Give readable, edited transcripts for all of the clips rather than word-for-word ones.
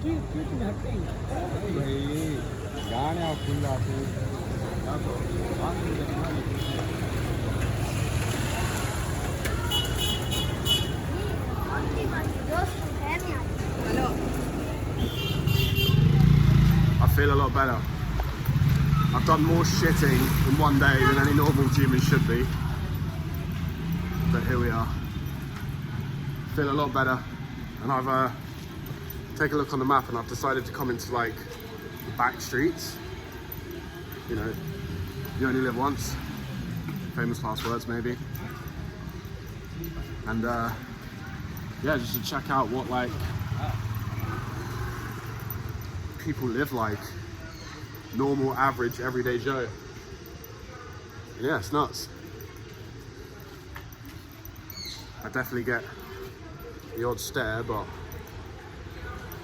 I feel a lot better. I've done more shitting in one day than any normal human should be. But here we are. Feel a lot better. And I've taken a look on the map and I've decided to come into like the back streets. You know, you only live once. Famous last words maybe. And yeah, just to check out what like people live like. Normal, average, everyday Joe. Yeah, it's nuts. I definitely get the odd stare, but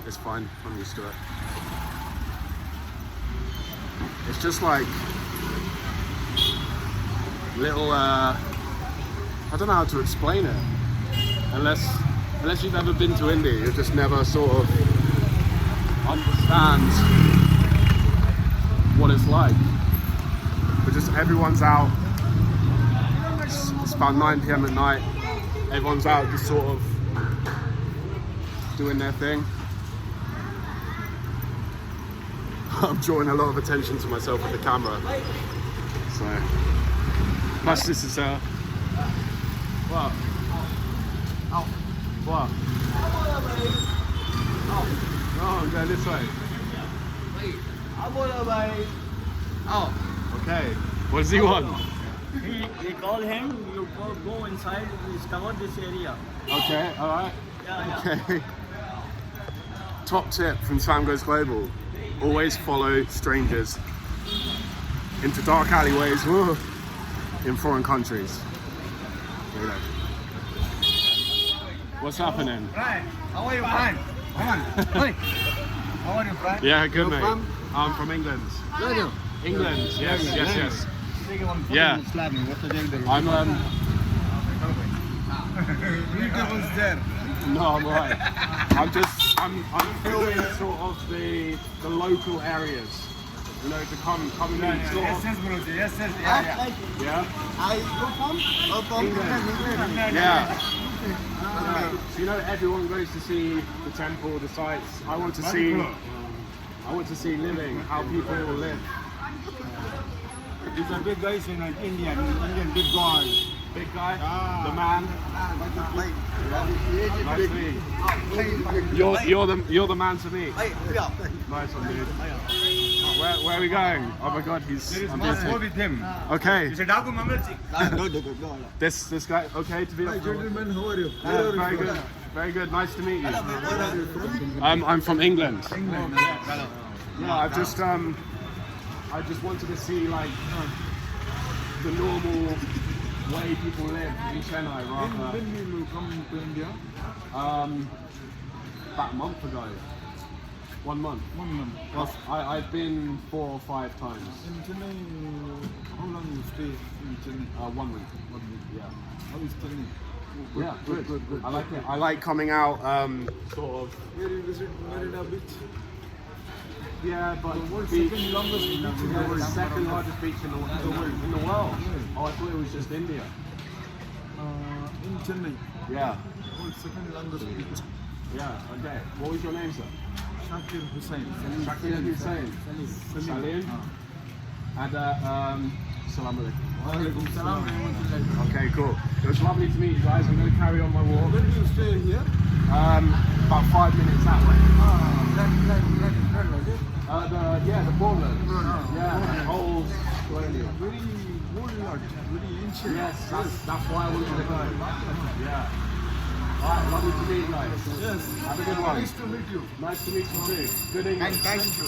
it's fine. I'm used to it. It's just like little, I don't know how to explain it. Unless you've ever been to India, you just never sort of understand what it's like. But just everyone's out. It's about 9 p.m. at night. Everyone's out just sort of doing their thing. I'm drawing a lot of attention to myself with the camera. So, plus this is what? What? Oh, go this way. Oh, okay. What does he want? he call him, you go inside, discover this area. Okay, alright. Yeah. Okay. Top tip from Sam Goes Global. Always follow strangers into dark alleyways in foreign countries. There you go. What's happening? Right. How are you, friend? Come on. Hey. How are you, friend? Yeah, good You're mate. from? I'm from England. Where are you? England, yes. Yeah. I'm was there. no, I'm alright. I'm filming sort of the local areas. You know, to come in sort of. Yes, bro. Yes, yeah. Yeah? From England. Yeah. So you know, everyone goes to see the temple, the sights. I want to see living, how people live. These are big guys in Indian big guy. Big guy, the man. Nice to meet you. You're the man to meet. Nice one, dude. Where are we going? Oh my God, I'm Go busy. with him. Okay. He's a dog member. This guy. Okay, to be honest. Gentlemen, how are you? Very good. Very good. Nice to meet you. I'm from England. Yeah, I just wanted to see like the normal way people live in Chennai rather. When did you come to India? About a month ago. 1 month. 1 month. I've been 4 or 5 times. In Chennai, how long you stay in Chennai? 1 week. 1 week. Yeah. How is Chennai? Yeah, good. I like it. I like coming out, sort of. Where you visit Marina Beach? Yeah, but The world's beach, second longest beach in the the world. second largest beach in the world. Oh, I thought it was just India. In Chennai. Yeah. World's second longest beach. Yeah. Okay. What was your name, sir? Shakir Hussain. Shakir Hussain. Salim. And Assalamu alaikum. Walaikum salam. Okay, cool. It was lovely to meet you guys. I'm going to carry on my walk. Where do you stay here? About 5 minutes that way. The Portland. Yeah, old Colonial. Very old lot, very ancient. Yes, that's why I wanted to go. Yeah. Alright, lovely to meet you guys. Yes. Have a good one. Nice to meet you. Nice to meet you too. Good evening. Thank you.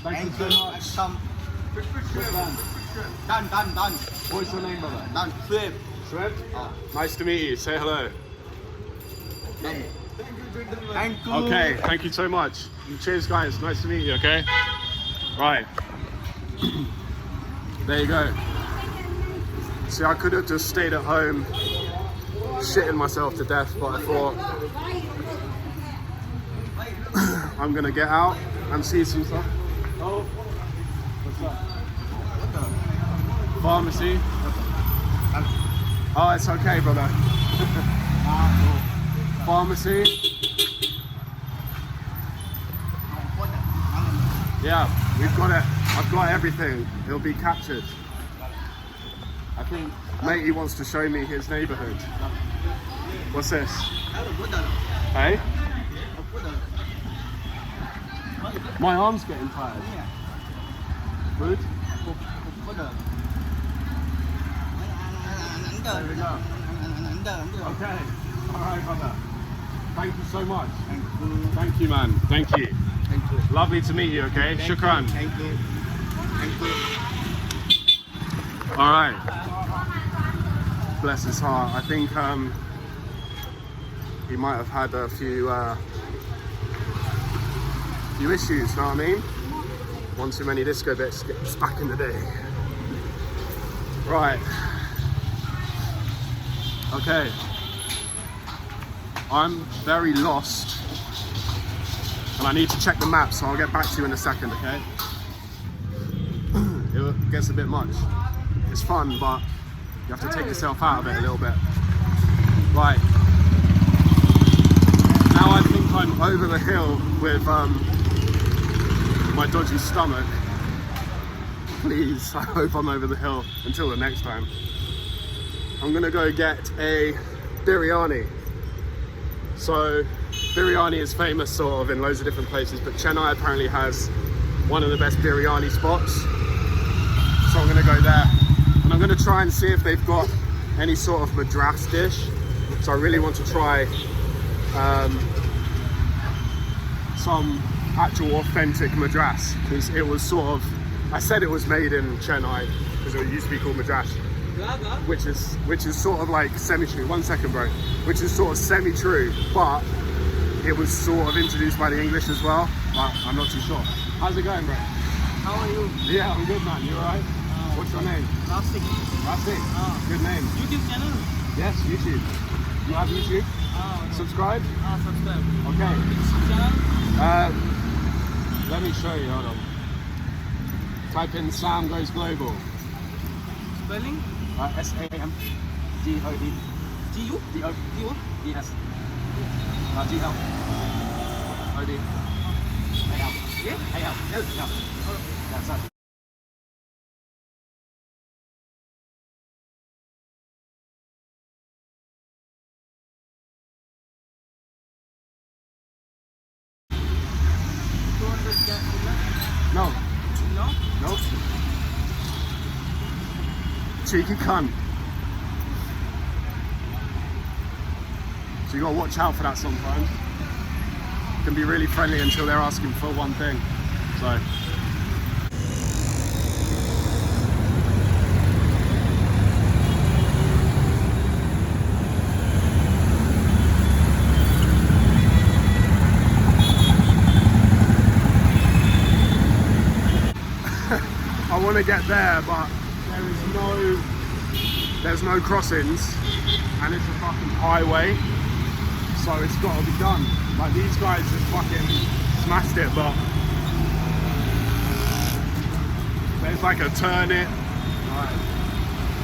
Thank you so much. Come. Done. What's your name, brother? Done. Flip. Sweat? Nice to meet you. Say hello. Thank you. Okay, thank you so much. Cheers, guys. Nice to meet you, okay? Right. There you go. See, I could have just stayed at home, shitting myself to death, but I thought I'm gonna get out and see some stuff. Oh, what's up? Pharmacy. Oh, it's okay, brother. Pharmacy. Yeah, we've got it. I've got everything. It'll be captured. I think matey wants to show me his neighborhood. What's this? Hey? My arm's getting tired. Food? There we go. Okay. Alright, brother. Thank you so much. Thank you, man. Thank you. Lovely to meet you, okay? Shukran. Thank you. Alright. Bless his heart. I think he might have had a few issues, know what I mean? One too many disco biscuits back in the day. Right. Okay. I'm very lost and I need to check the map, so I'll get back to you in a second, okay? It gets a bit much. It's fun, but you have to take yourself out of it a little bit. Right. Now I think I'm over the hill with my dodgy stomach. Please, I hope I'm over the hill until the next time. I'm gonna go get a biryani. So, biryani is famous sort of in loads of different places, but Chennai apparently has one of the best biryani spots. So I'm gonna go there. And I'm gonna try and see if they've got any sort of Madras dish. So I really want to try some actual authentic Madras, because it was sort of, I said it was made in Chennai because it used to be called Madras, which is sort of like semi-true. 1 second, bro. Which is sort of semi-true, but it was sort of introduced by the English as well. But I'm not too sure. How's it going, bro? How are you? Yeah, I'm good, man. You alright? What's your name? Rasik. Rasik. Good name. YouTube channel? Yes, YouTube. You have YouTube? No. Subscribe? Subscribe. Okay. Which channel? Let me show you. Hold on. Type in Sam Goes Global. Spelling? SAMGOD. G-U? D-O-D-S. G-L. O-D. A-L. Yeah? A-L. L. That's it. No. No? Nope. Cheeky cunt. So you gotta watch out for that sometimes. It can be really friendly until they're asking for one thing. So. I want to get there, but there's no crossings, and it's a fucking highway, so it's got to be done. Like, these guys just fucking smashed it, but there's like a turn it. Alright,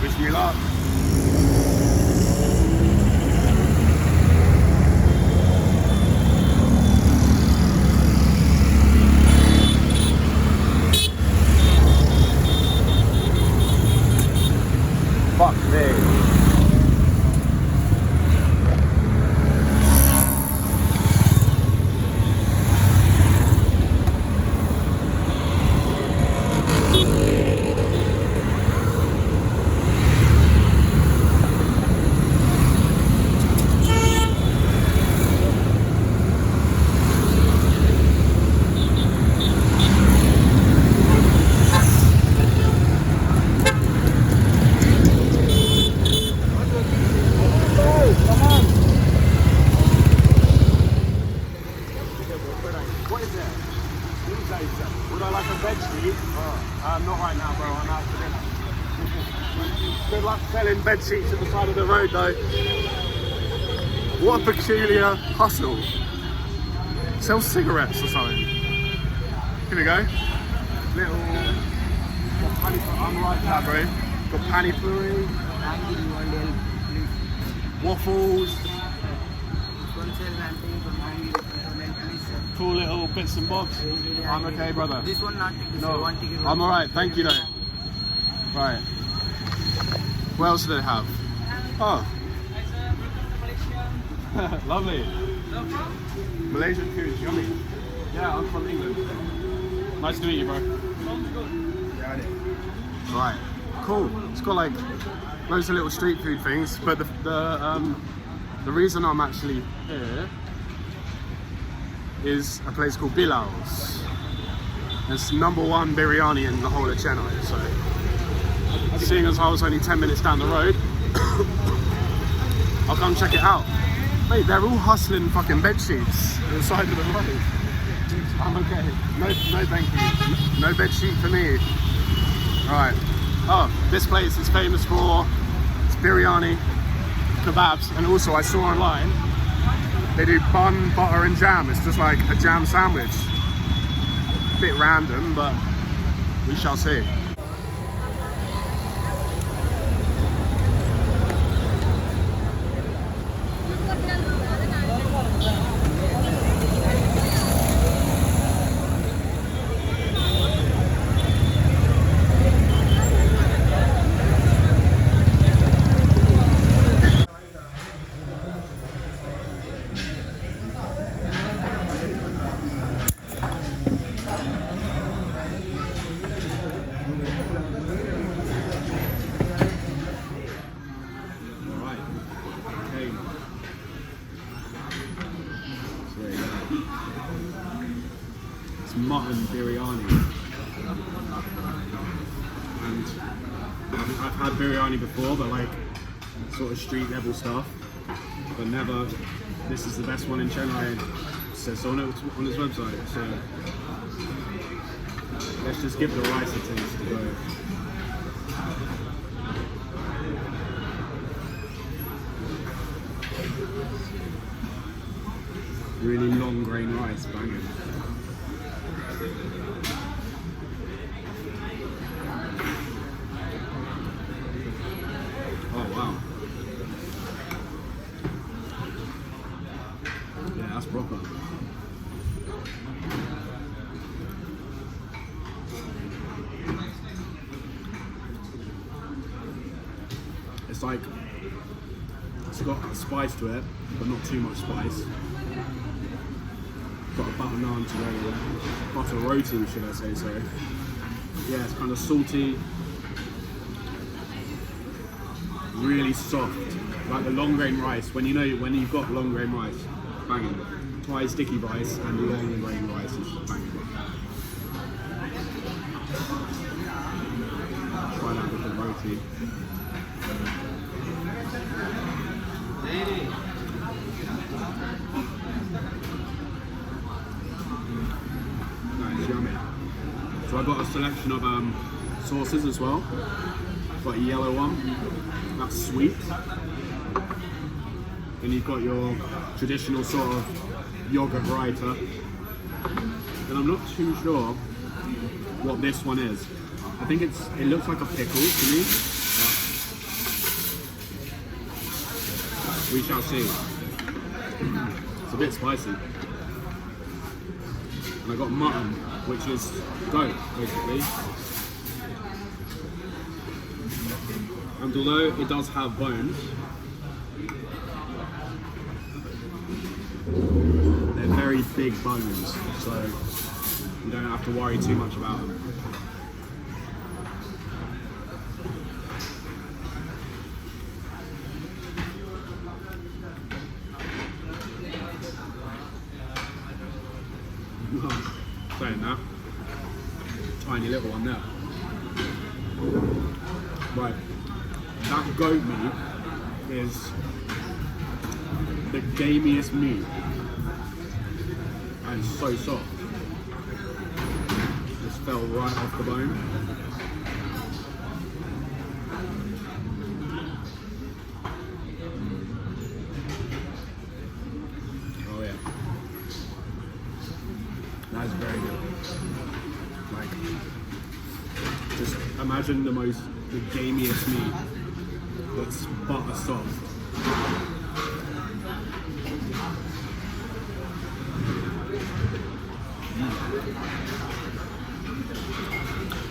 wish me luck. Fuck me. What is it? Would I like a bed sheet? Not right now, bro. I'm out for dinner. Good luck selling bed sheets at the side of the road, though. What a peculiar hustle. Sell cigarettes or something. Here we go. Little. I'm right that, bro. Got pani puri. Waffles. Cool little bits and bobs. I'm okay, brother. This one not ticket. No, One ticket. I'm alright, thank you though. Right. What else do they have? Oh. Lovely. Malaysian food, yummy. Yeah, I'm from England. Nice to meet you, bro. Right. Cool. It's got like loads of little street food things, but the reason I'm actually here is a place called Bilal's. It's #1 biryani in the whole of Chennai, so seeing as I was only 10 minutes down the road, I'll come check it out. Mate, they're all hustling fucking bed sheets at the side of the road. I'm okay. No thank you. No bed sheet for me. Alright. Oh, this place is famous for its biryani, kebabs, and also I saw online they do bun, butter and jam. It's just like a jam sandwich. Bit random, but we shall see. Mutton biryani, and I've had biryani before, but like sort of street level stuff, but never. This is the best one in Chennai. Says on his website. So let's just give the rice a taste to go. Really long grain rice, banging. Oh wow. Yeah, that's proper. It's like, it's got a spice to it, but not too much spice. Got a butter naan to go with it. Butter roti, should I say so. Yeah, it's kind of salty. Really soft. Like the long grain rice. When you've got long grain rice, banging. Thai sticky rice and long grain rice is banging. Try that with the roti. So I got a selection of sauces as well. Got a yellow one, that's sweet. Then you've got your traditional sort of yogurt raita. And I'm not too sure what this one is. I think it looks like a pickle to me. But we shall see. It's a bit spicy. And I got mutton, which is goat, basically. And although it does have bones, they're very big bones, so you don't have to worry too much about them. Saying that, tiny little one there. Right, that goat meat is the gamiest meat, and it's so soft. Just fell right off the bone. Oh yeah. That's very good. Like, just imagine the gamiest meat that's butter soft.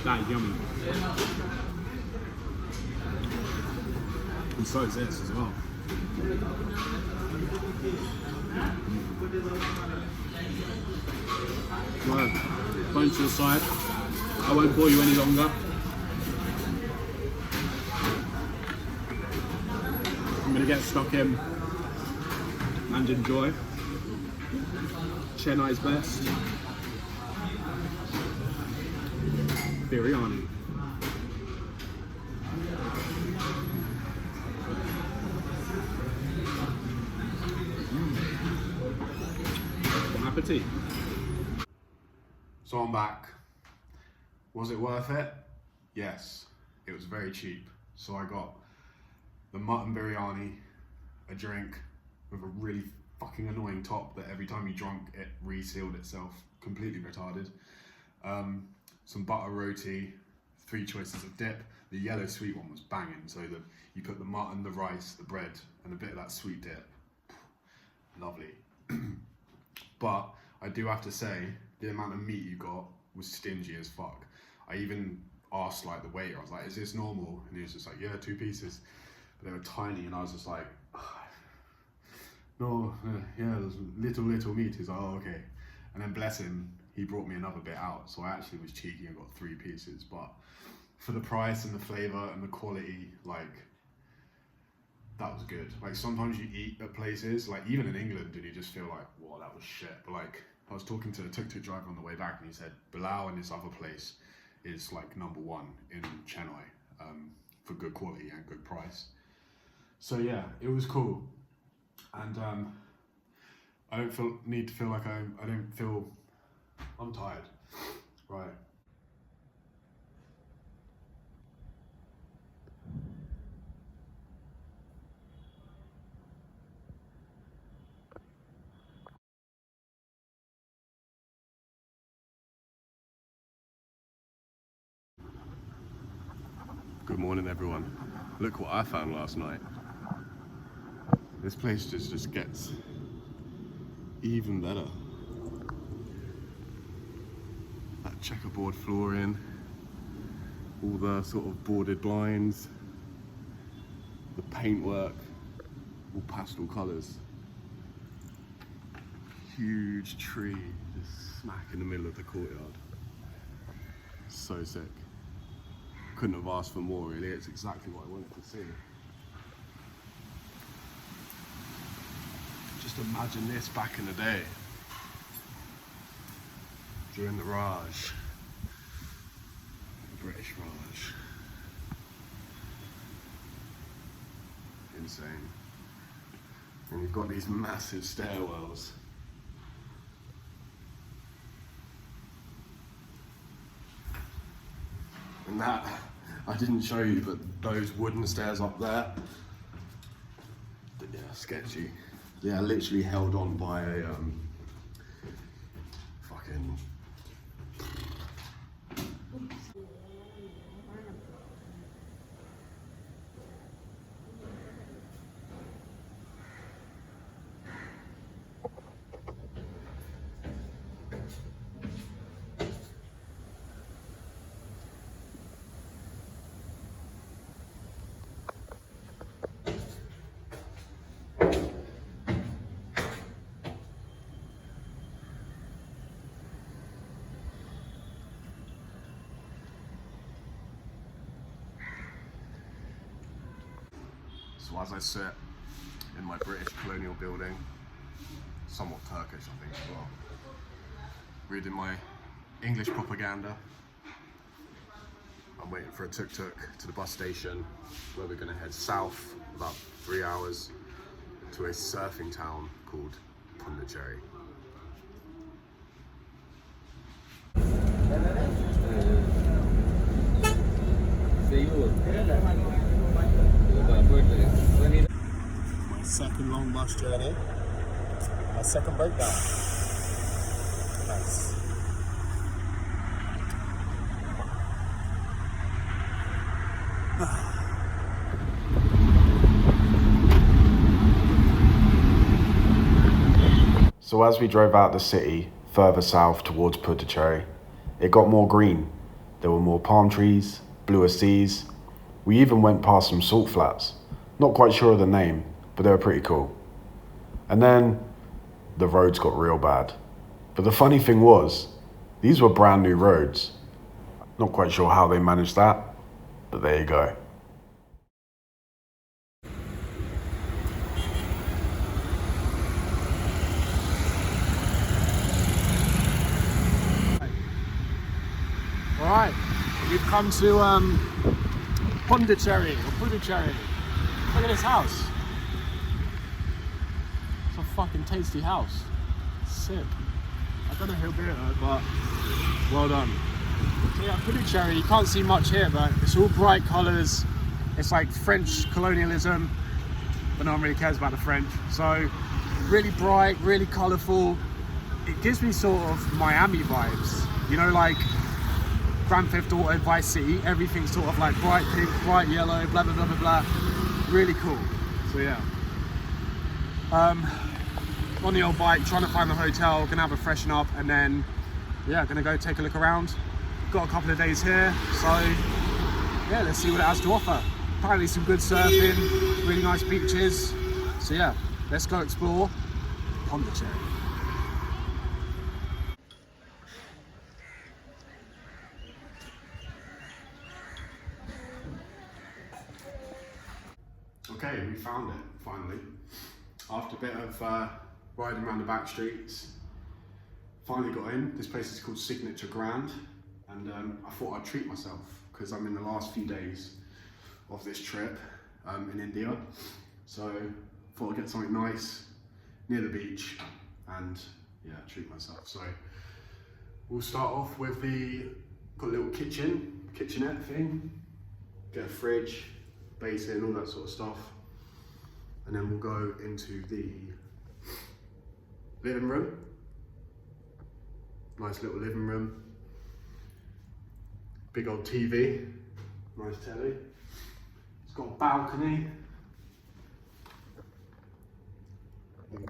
That is yummy. And so is this as well. Right, phone to the side. I won't bore you any longer. I'm gonna get stuck in and enjoy. Chennai's best. Biryani. Bon appetit. So I'm back. Was it worth it? Yes, it was very cheap. So I got the mutton biryani, a drink with a really fucking annoying top that every time you drunk it resealed itself, completely retarded. Some butter roti, 3 choices of dip. The yellow sweet one was banging, so you put the mutton, the rice, the bread, and a bit of that sweet dip. Lovely. But I do have to say, the amount of meat you got was stingy as fuck. I even asked like the waiter, I was like, is this normal? And he was just like, yeah, 2 pieces. But they were tiny, and I was just like, no, yeah, there's little meat. He's like, oh, okay. And then bless him, he brought me another bit out. So I actually was cheeky and got 3 pieces. But for the price and the flavor and the quality, like, that was good. Like, sometimes you eat at places, like even in England, and you just feel like, whoa, that was shit. But like, I was talking to a tuk-tuk driver on the way back, and he said, Bilal and this other place is like #1 in Chennai for good quality and good price. So yeah, it was cool. And I don't feel like I'm tired. Right. Good morning, everyone. Look what I found last night. This place just gets even better. That checkerboard flooring, all the sort of boarded blinds, the paintwork, all pastel colours. Huge tree just smack in the middle of the courtyard. So sick. Couldn't have asked for more, really. It's exactly what I wanted to see. Just imagine this back in the day, during the Raj, the British Raj. Insane. And you've got these massive stairwells. And that, I didn't show you, but those wooden stairs up there, yeah, sketchy. They are literally held on by a fucking... So as I sit in my British Colonial building, somewhat Turkish I think as well, reading my English propaganda, I'm waiting for a tuk-tuk to the bus station where we're going to head south about 3 hours to a surfing town called Pondicherry. My second long bus journey, my second breakdown. Nice. So as we drove out the city, further south towards Pondicherry, it got more green. There were more palm trees, bluer seas. We even went past some salt flats. Not quite sure of the name, but they were pretty cool. And then the roads got real bad. But the funny thing was, these were brand new roads. Not quite sure how they managed that, but there you go. Alright, we've come to Pondicherry. Look at this house. It's a fucking tasty house. Sick. I don't know who'll be it, but well done. So yeah, Pondicherry, you can't see much here, but it's all bright colours. It's like French colonialism, but no one really cares about the French. So really bright, really colourful. It gives me sort of Miami vibes. You know, like Grand Theft Auto, Vice City, everything's sort of like bright pink, bright yellow, blah, blah, blah, blah, blah. Really cool. So yeah. On the old bike, trying to find the hotel, gonna have a freshen up, and then, yeah, gonna go take a look around. Got a couple of days here, so yeah, let's see what it has to offer. Apparently some good surfing, really nice beaches. So yeah, let's go explore Pondicherry. Okay, we found it, finally. After a bit of riding around the back streets, finally got in. This place is called Signature Grand, and I thought I'd treat myself because I'm in the last few days of this trip in India. So thought I'd get something nice near the beach and yeah, treat myself. So we'll start off with got a little kitchenette thing, get a fridge, basin, all that sort of stuff. And then we'll go into the living room. Nice little living room. Big old TV, nice telly. It's got a balcony.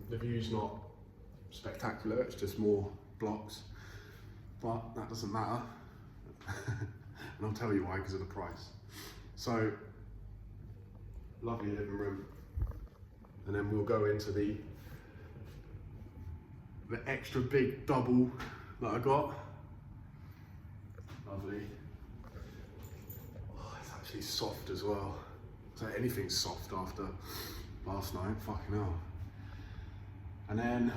The view's not spectacular, it's just more blocks, but that doesn't matter. And I'll tell you why, because of the price. So, lovely living room. And then we'll go into the extra big double that I got. Lovely. Oh, it's actually soft as well. So anything's soft after last night, fucking hell. And then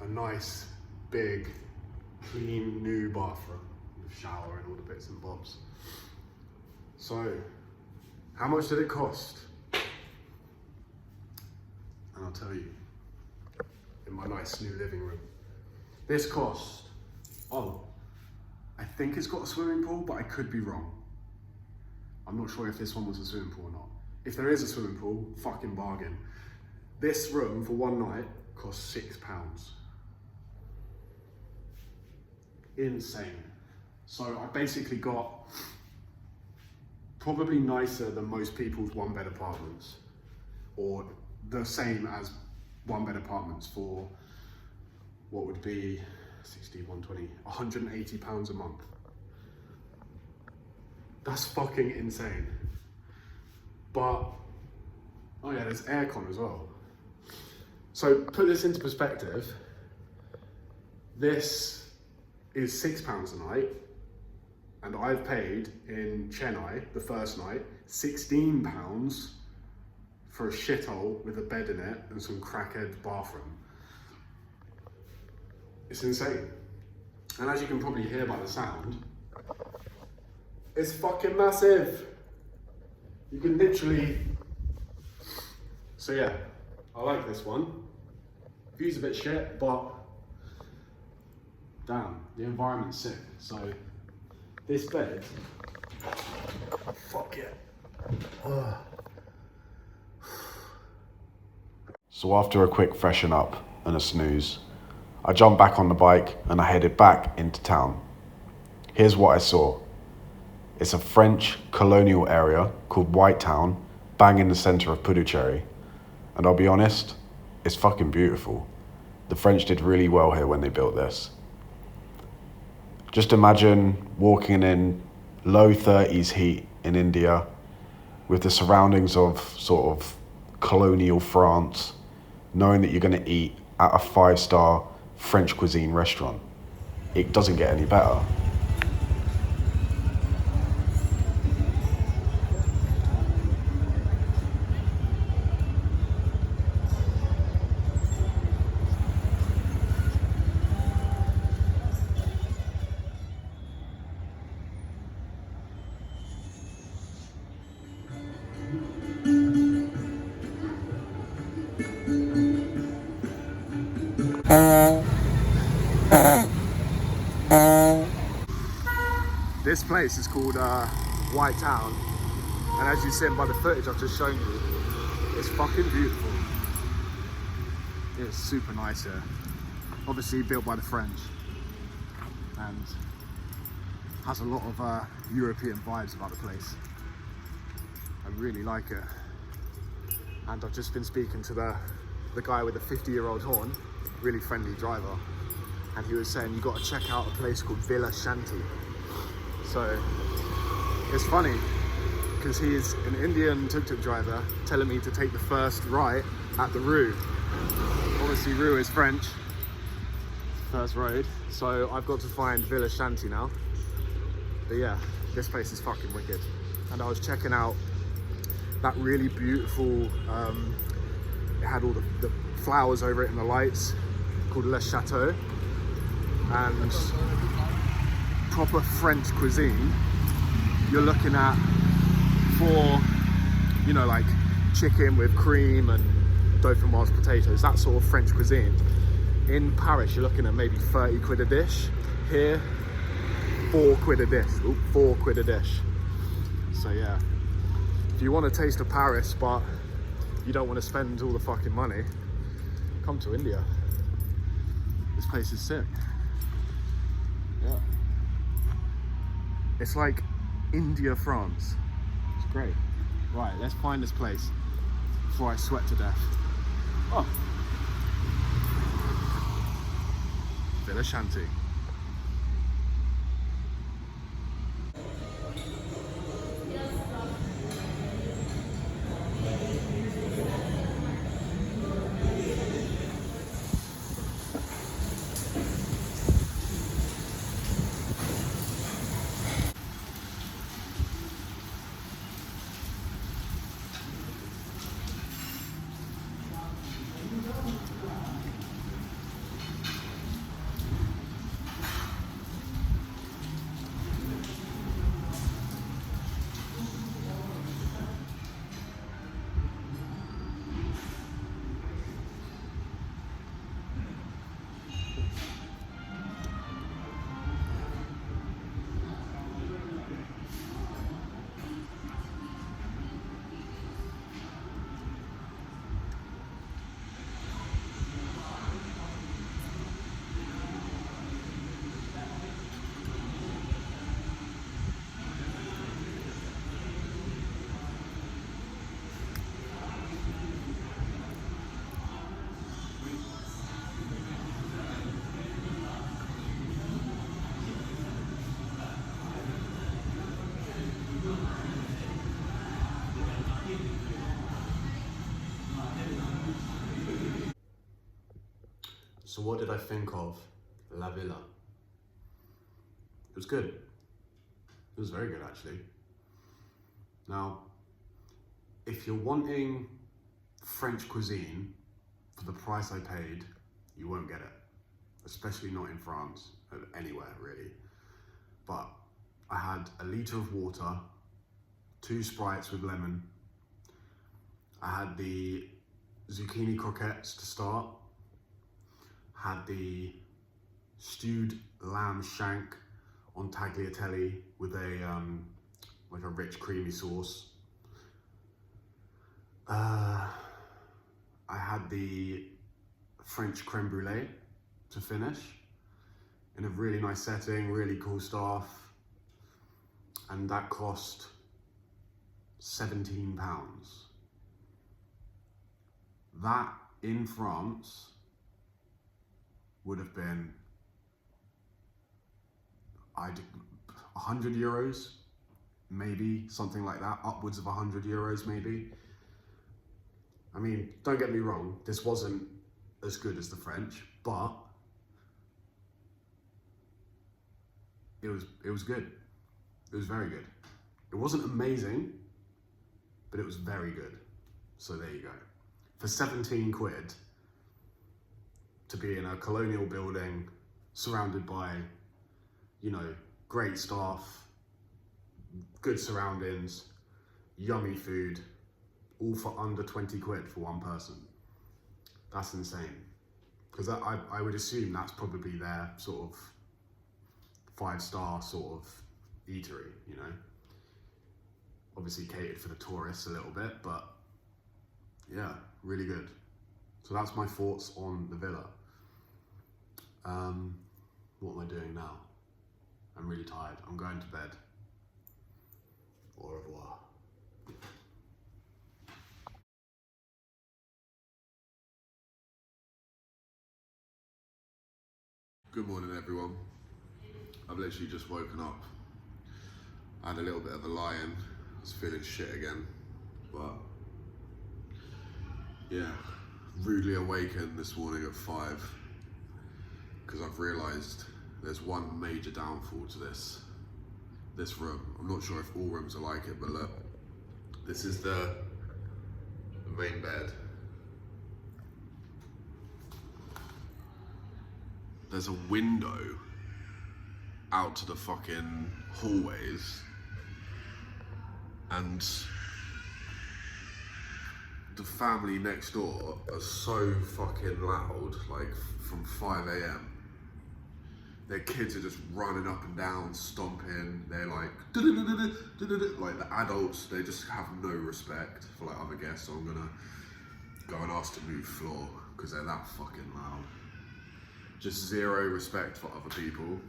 a nice, big, clean, new bathroom with shower and all the bits and bobs. So, how much did it cost? And I'll tell you, in my nice new living room. This cost, I think it's got a swimming pool, but I could be wrong. I'm not sure if this one was a swimming pool or not. If there is a swimming pool, fucking bargain. This room for one night cost £6. Insane. So I basically got probably nicer than most people's one bed apartments, or the same as one bed apartments for what would be 60, 120, £180 a month. That's fucking insane. But, oh yeah, there's aircon as well. So put this into perspective, this is £6 a night, and I've paid in Chennai, the first night, £16 for a shithole with a bed in it and some crackhead bathroom. It's insane. And as you can probably hear by the sound, it's fucking massive. You can literally, so yeah, I like this one. View's a bit shit, but damn, the environment's sick. So this bed, fuck it. So after a quick freshen up and a snooze, I jumped back on the bike and I headed back into town. Here's what I saw. It's a French colonial area called White Town, bang in the centre of Pondicherry. And I'll be honest, it's fucking beautiful. The French did really well here when they built this. Just imagine walking in low 30s heat in India with the surroundings of sort of colonial France, knowing that you're going to eat at a 5-star French cuisine restaurant. It doesn't get any better. This place is called White Town, and as you've seen by the footage I've just shown you, it's fucking beautiful. It's super nice here. Obviously built by the French, and has a lot of European vibes about the place. I really like it. And I've just been speaking to the guy with the 50-year-old horn, really friendly driver, and he was saying you got to check out a place called Villa Shanti. So it's funny because he's an Indian tuk-tuk driver telling me to take the first right at the Rue. Obviously Rue is French, first road, so I've got to find Villa Shanti now. But yeah, this place is fucking wicked. And I was checking out that really beautiful, it had all the flowers over it and the lights, called Le Chateau. And proper French cuisine, you're looking at for, you know, like chicken with cream and dauphinoise potatoes, that sort of French cuisine. In Paris, you're looking at maybe 30 quid a dish. Here, 4 quid a dish. Ooh, 4 quid a dish. So yeah, if you want a taste of Paris, but you don't want to spend all the fucking money, come to India. This place is sick. Yeah. It's like India, France. It's great. Right, let's find this place before I sweat to death. Oh. Villa Shanti. So what did I think of La Villa? It was good. It was very good, actually. Now, if you're wanting French cuisine for the price I paid, you won't get it. Especially not in France, anywhere really. But I had a litre of water, 2 Sprites with lemon. I had the zucchini croquettes to start. Had the stewed lamb shank on tagliatelle with a like a rich creamy sauce. I had the French creme brulee to finish in a really nice setting, really cool staff, and that cost £17. That in France would have been 100 euros, maybe, something like that, upwards of 100 euros maybe. I mean, don't get me wrong, this wasn't as good as the French, but it was good. It was very good. It wasn't amazing, but it was very good. So there you go. For 17 quid, to be in a Colonial building, surrounded by, you know, great staff, good surroundings, yummy food, all for under 20 quid for one person. That's insane. Because I would assume that's probably their sort of 5-star sort of eatery, you know. Obviously catered for the tourists a little bit, but yeah, really good. So that's my thoughts on the villa. What am I doing now? I'm really tired. I'm going to bed. Au revoir. Good morning, everyone. I've literally just woken up. I had a little bit of a lie-in. I was feeling shit again, but yeah, rudely awakened this morning at 5 because I've realised there's one major downfall to this room. I'm not sure if all rooms are like it, but look, this is the main bed. There's a window out to the fucking hallways, and the family next door are so fucking loud, like from 5 AM. Their kids are just running up and down, stomping. They're like, like the adults, they just have no respect for like other guests. So I'm gonna go and ask to move floor because they're that fucking loud. Just zero respect for other people.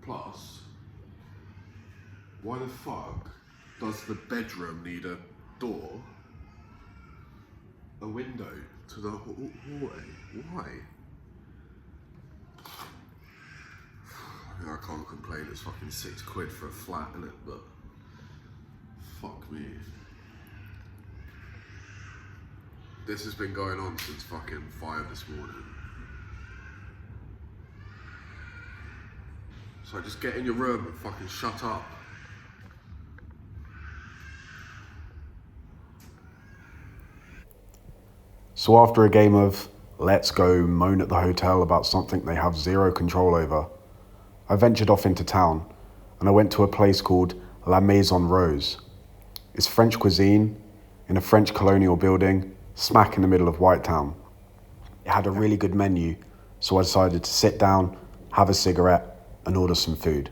Plus, why the fuck does the bedroom need a door? A window to the hallway? Why? I can't complain, it's fucking 6 quid for a flat, innit? But fuck me. This has been going on since fucking 5 this morning. So just get in your room and fucking shut up. So after a game of let's go moan at the hotel about something they have zero control over, I ventured off into town and I went to a place called La Maison Rose. It's French cuisine in a French colonial building smack in the middle of White Town. It had a really good menu, so I decided to sit down, have a cigarette and order some food.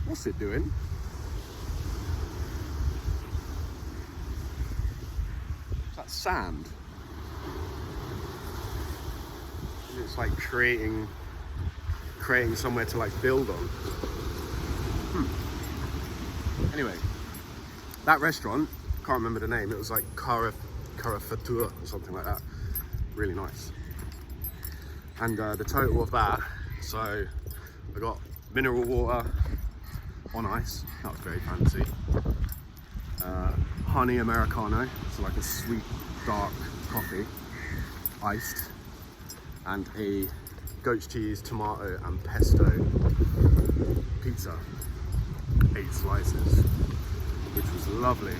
What's it doing? Is that sand? It's like creating somewhere to like build on. Anyway, that restaurant, can't remember the name, it was like Carafatura or something like that. Really nice. And the total of that, so I got mineral water on ice, that was very fancy. Honey Americano, so like a sweet dark coffee, iced, and a goat's cheese, tomato and pesto pizza, 8 slices, which was lovely.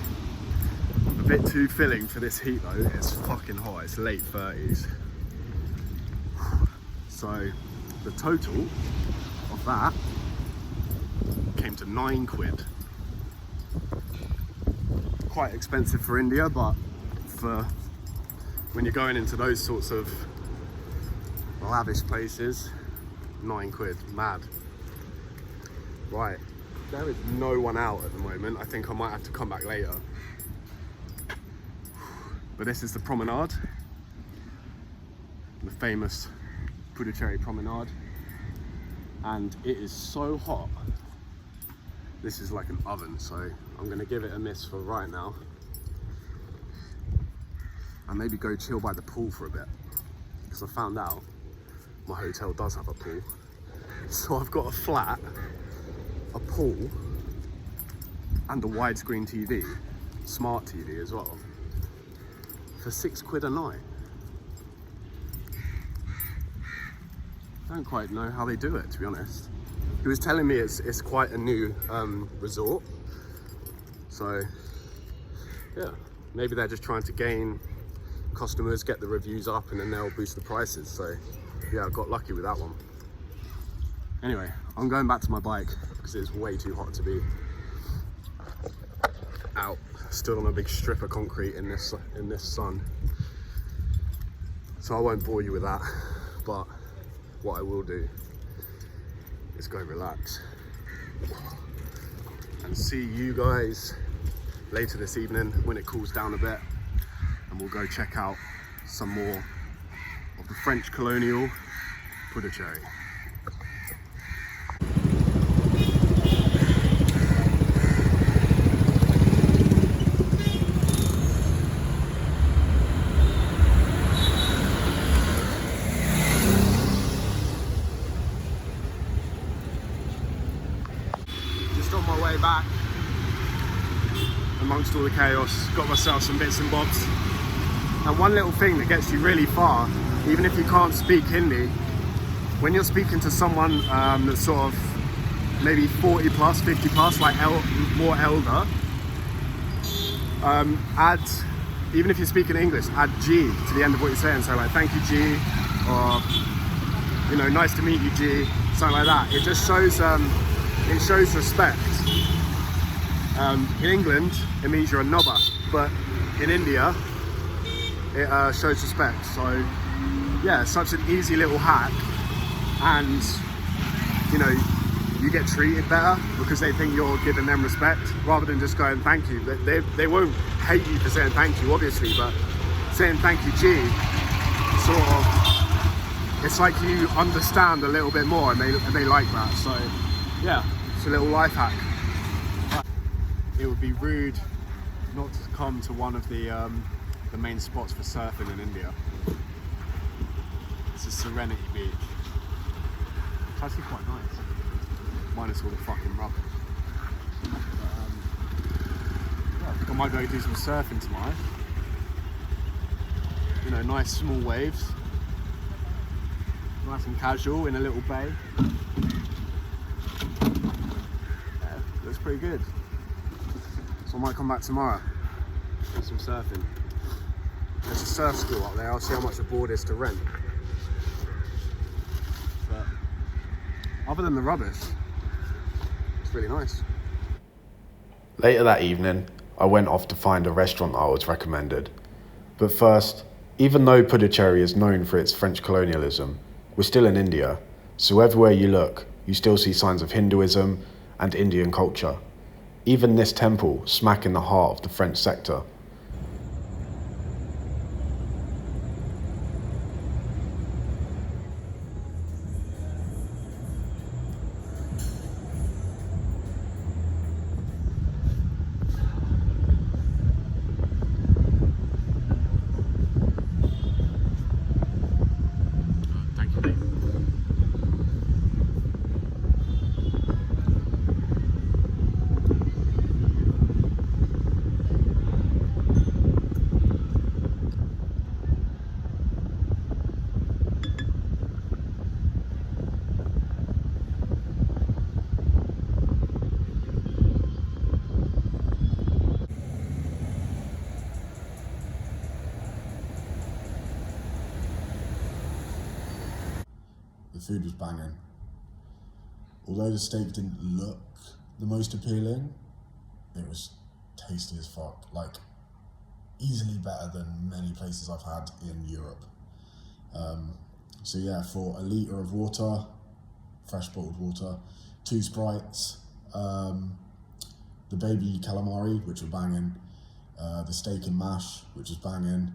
A bit too filling for this heat though, it's fucking hot, it's late 30s. So the total of that came to 9 quid. Quite expensive for India, but for when you're going into those sorts of lavish places. £9, mad. Right, there is no one out at the moment. I think I might have to come back later. But this is the promenade, the famous Pondicherry promenade, and it is so hot. This is like an oven, so I'm gonna give it a miss for right now, and maybe go chill by the pool for a bit, because I found out my hotel does have a pool. So I've got a flat, a pool, and a widescreen TV, smart TV as well, for £6 a night. I don't quite know how they do it, to be honest. He was telling me it's quite a new resort. So yeah, maybe they're just trying to gain customers, get the reviews up, and then they'll boost the prices. So yeah, I got lucky with that one. Anyway, I'm going back to my bike because it's way too hot to be out, stood on a big strip of concrete in this sun. So I won't bore you with that, but what I will do is go relax and see you guys later this evening when it cools down a bit, and we'll go check out some more of the French Colonial Pondicherry. On my way back, amongst all the chaos, got myself some bits and bobs. And one little thing that gets you really far, even if you can't speak Hindi, when you're speaking to someone that's sort of maybe 40 plus, 50 plus, like more elder, add, even if you're speaking English, add G to the end of what you're saying. So like, thank you G, or, you know, nice to meet you G, something like that. It just shows it shows respect. In England, it means you're a knobber, but in India, it shows respect. So yeah, such an easy little hack, and you know, you get treated better because they think you're giving them respect rather than just going thank you. They won't hate you for saying thank you, obviously, but saying thank you G, sort of, it's like you understand a little bit more, and they like that. So yeah, it's a little life hack. It would be rude not to come to one of the main spots for surfing in India. This is Serenity Beach. It's actually quite nice, minus all the fucking rubbish. But, yeah, I think I might go do some surfing tonight. You know, nice small waves, nice and casual in a little bay. Yeah, looks pretty good. So I might come back tomorrow, do some surfing. There's a surf school up there. I'll see how much a board is to rent. But other than the rubbish, it's really nice. Later that evening, I went off to find a restaurant I was recommended. But first, even though Pondicherry is known for its French colonialism, we're still in India, so everywhere you look, you still see signs of Hinduism and Indian culture. Even this temple, smack in the heart of the French sector. Thank you, mate. The food was banging. Although the steak didn't look the most appealing, it was tasty as fuck. Like, easily better than many places I've had in Europe. So yeah, for a litre of water, fresh bottled water, 2 Sprites, the baby calamari, which were banging, the steak and mash, which was banging,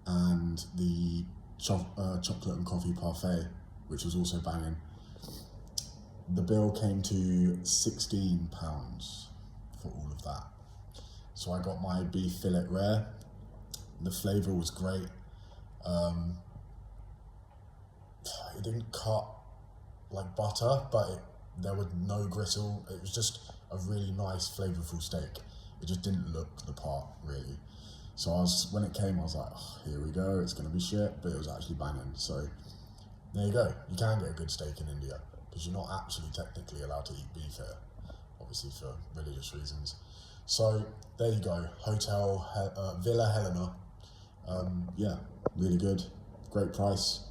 and the chocolate and coffee parfait, which was also banging. The bill came to £16 for all of that. So I got my beef fillet rare. The flavour was great. It didn't cut like butter, but there was no gristle. It was just a really nice, flavourful steak. It just didn't look the part, really. So when it came, I was like, oh, here we go, it's gonna be shit, but it was actually banging. So there you go. You can get a good steak in India, because you're not actually technically allowed to eat beef here, obviously for religious reasons. So there you go, Villa Helena. Yeah, really good, great price,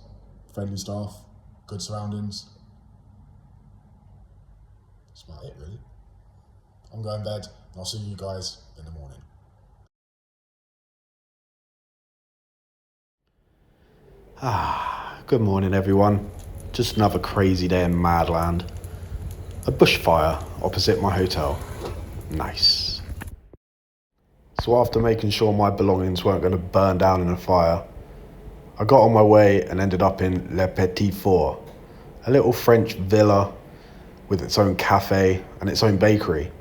friendly staff, good surroundings. That's about it, really. I'm going to bed, and I'll see you guys in the morning. Good morning, everyone. Just another crazy day in Madland. A bushfire opposite my hotel. Nice. So after making sure my belongings weren't going to burn down in a fire, I got on my way and ended up in Le Petit Four, a little French villa with its own cafe and its own bakery.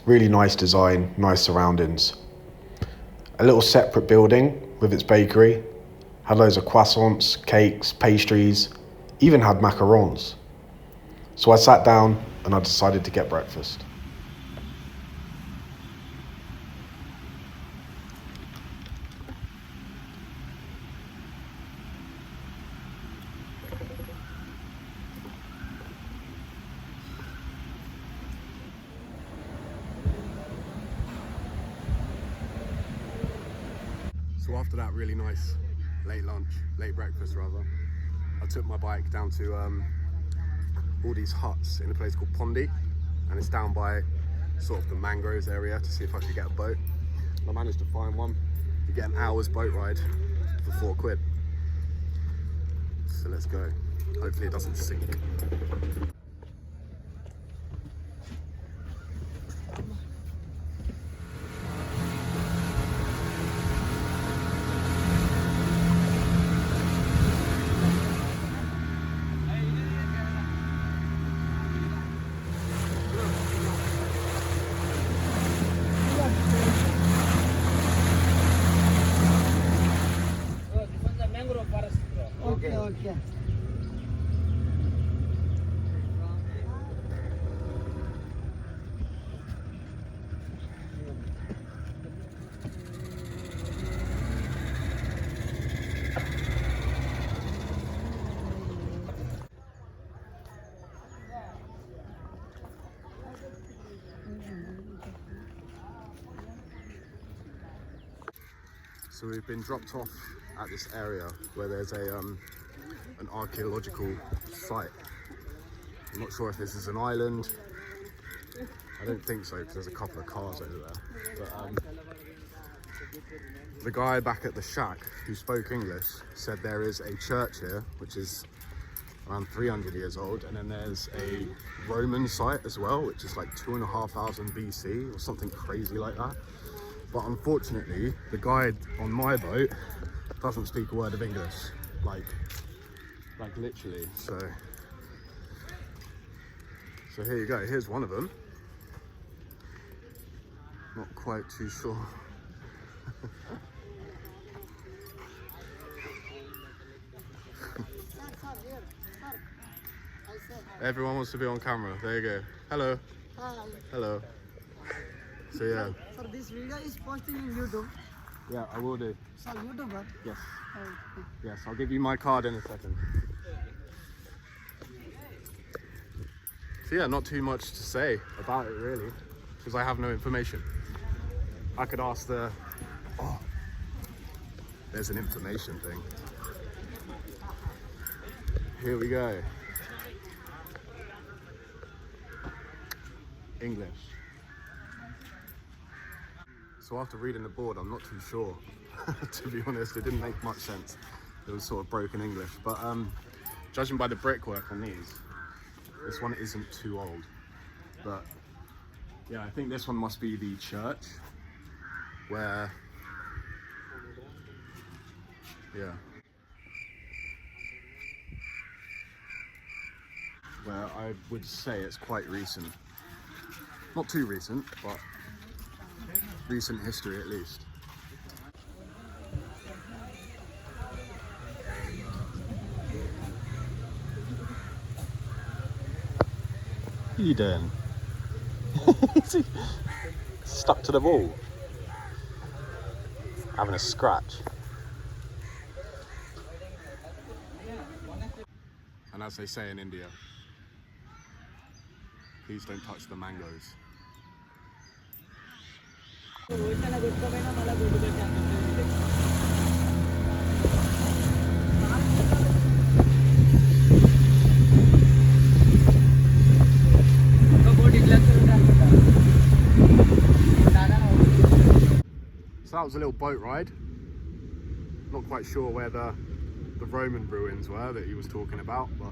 Really nice design, nice surroundings. A little separate building with its bakery, had loads of croissants, cakes, pastries, even had macarons. So I sat down and I decided to get breakfast. So after that really nice late breakfast rather, I took my bike down to all these huts in a place called Pondicherry, and it's down by sort of the mangroves area, to see if I could get a boat. I managed to find one. You get an hour's boat ride for £4. So let's go. Hopefully it doesn't sink. Okay. So we've been dropped off at this area where there's an archaeological site. I'm not sure if this is an island. I don't think so, because there's a couple of cars over there. But the guy back at the shack who spoke English said there is a church here which is around 300 years old, and then there's a Roman site as well, which is like 2,500 BC or something crazy like that. But unfortunately, the guide on my boat doesn't speak a word of English, like literally. So here you go. Here's one of them. Not quite too sure. Everyone wants to be on camera. There you go. Hello. Hi. Hello. So yeah. So this video is posting in YouTube. Yeah, I will do. So YouTuber. Yes. Okay. Yes, I'll give you my card in a second. So yeah, not too much to say about it really, because I have no information. I could ask there's an information thing. Here we go. English. So after reading the board, I'm not too sure. To be honest, it didn't make much sense. it was sort of broken English. But judging by the brickwork on these, this one isn't too old. But yeah, I think this one must be the church where, yeah, where I would say it's quite recent. Not too recent, but recent history at least. What are you doing? Stuck to the wall. Having a scratch. And as they say in India, please don't touch the mangoes. So that was a little boat ride. Not quite sure where the Roman ruins were that he was talking about, but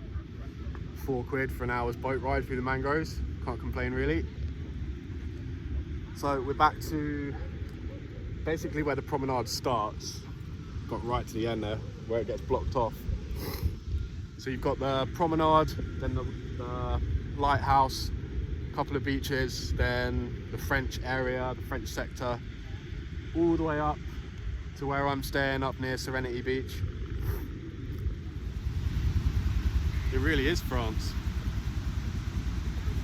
£4 for an hour's boat ride through the mangroves. Can't complain really. So we're back to basically where the promenade starts. Got right to the end there, where it gets blocked off. So you've got the promenade, then the lighthouse, a couple of beaches, then the French area, the French sector, all the way up to where I'm staying up near Serenity Beach. It really is France.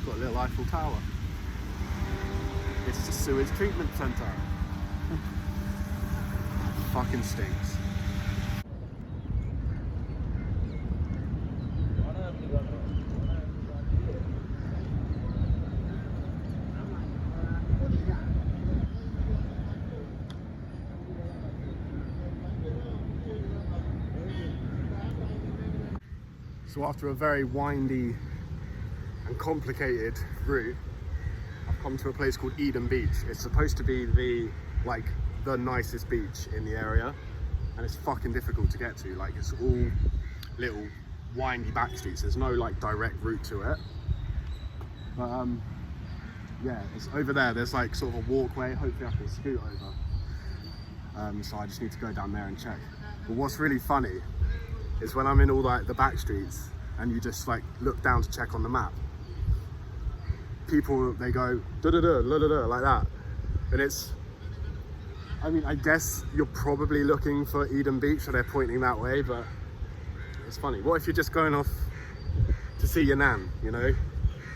Got a little Eiffel Tower. It's the sewage treatment centre. Fucking stinks. So after a very windy and complicated route, I've come to a place called Eden Beach. It's supposed to be the nicest beach in the area, and it's fucking difficult to get to. Like, it's all little windy back streets. There's no like direct route to it. But yeah, it's over there. There's like sort of a walkway. Hopefully I can scoot over. So I just need to go down there and check. But what's really funny is when I'm in all like the back streets and you just like look down to check on the map, people, they go da da da da da like that, and it's, I mean, I guess you're probably looking for Eden Beach, so they're pointing that way, but it's funny. What if you're just going off to see your nan, you know,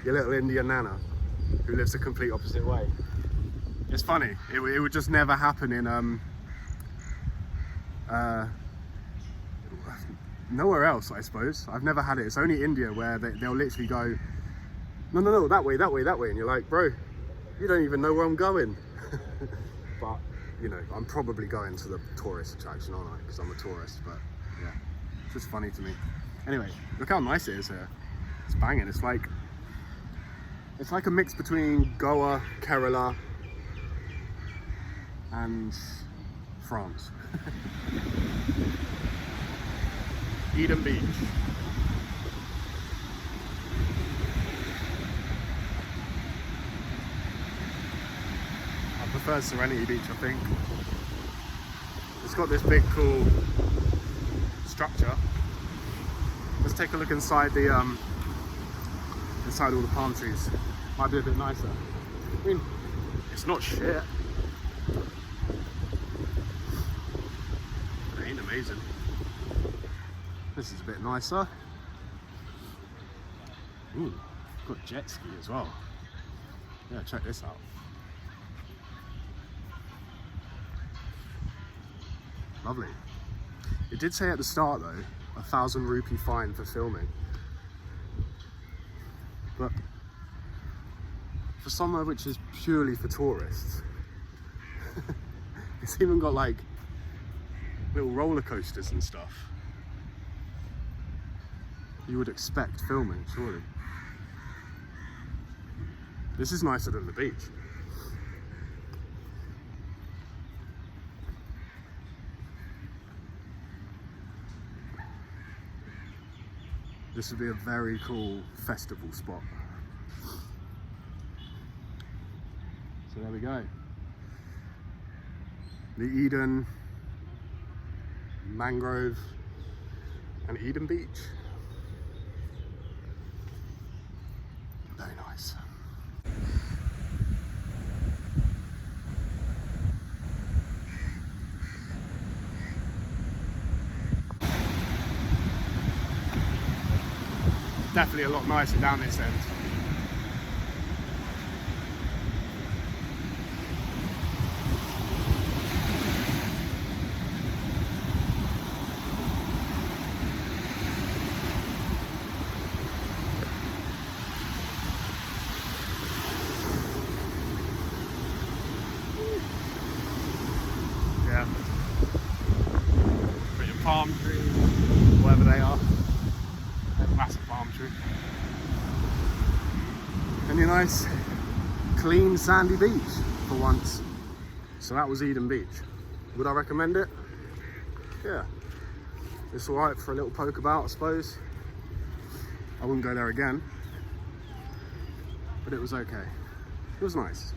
your little Indian nana who lives the complete opposite way? It's funny. It would just never happen in nowhere else, I suppose. I've never had it. It's only India where they'll literally go, no, no, no, that way, that way, that way. And you're like, bro, you don't even know where I'm going. But, you know, I'm probably going to the tourist attraction, aren't I? Because I'm a tourist, but yeah, it's just funny to me. Anyway, look how nice it is here. It's banging. It's like a mix between Goa, Kerala, and France. Eden Beach. I prefer Serenity Beach, I think. It's got this big cool structure. Let's take a look inside the inside all the palm trees. Might be a bit nicer. I mean, it's not shit. It ain't amazing. This is a bit nicer. Ooh, got jet ski as well. Yeah, check this out. Lovely. It did say at the start though, 1,000 rupee fine for filming. But for somewhere which is purely for tourists, it's even got like little roller coasters and stuff. You would expect filming, surely. This is nicer than the beach. this would be a very cool festival spot. So there we go. The Eden, Mangrove, and Eden Beach. Very nice. Definitely a lot nicer down this end. Yeah. Put your palm trees, whatever they are. Massive palm tree. And a nice, clean, sandy beach for once. So that was Eden Beach. Would I recommend it? Yeah. It's alright for a little poke about, I suppose. I wouldn't go there again. But it was okay. It was nice.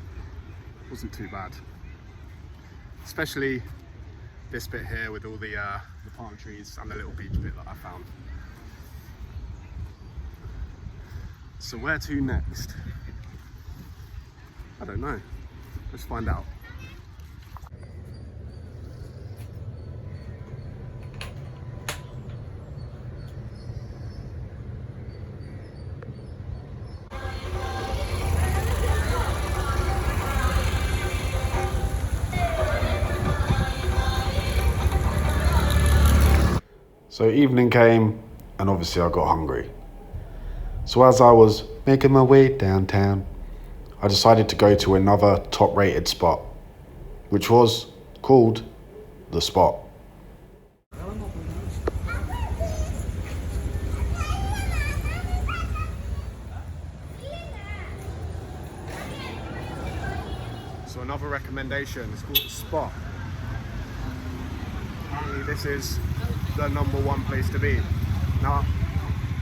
It wasn't too bad. Especially this bit here with all the palm trees and the little beach bit that I found. So where to next? I don't know. Let's find out. So evening came, and obviously I got hungry. So as I was making my way downtown, I decided to go to another top-rated spot, which was called The Spot. So another recommendation, it's called The Spot. Apparently this is the #1 place to be. Now,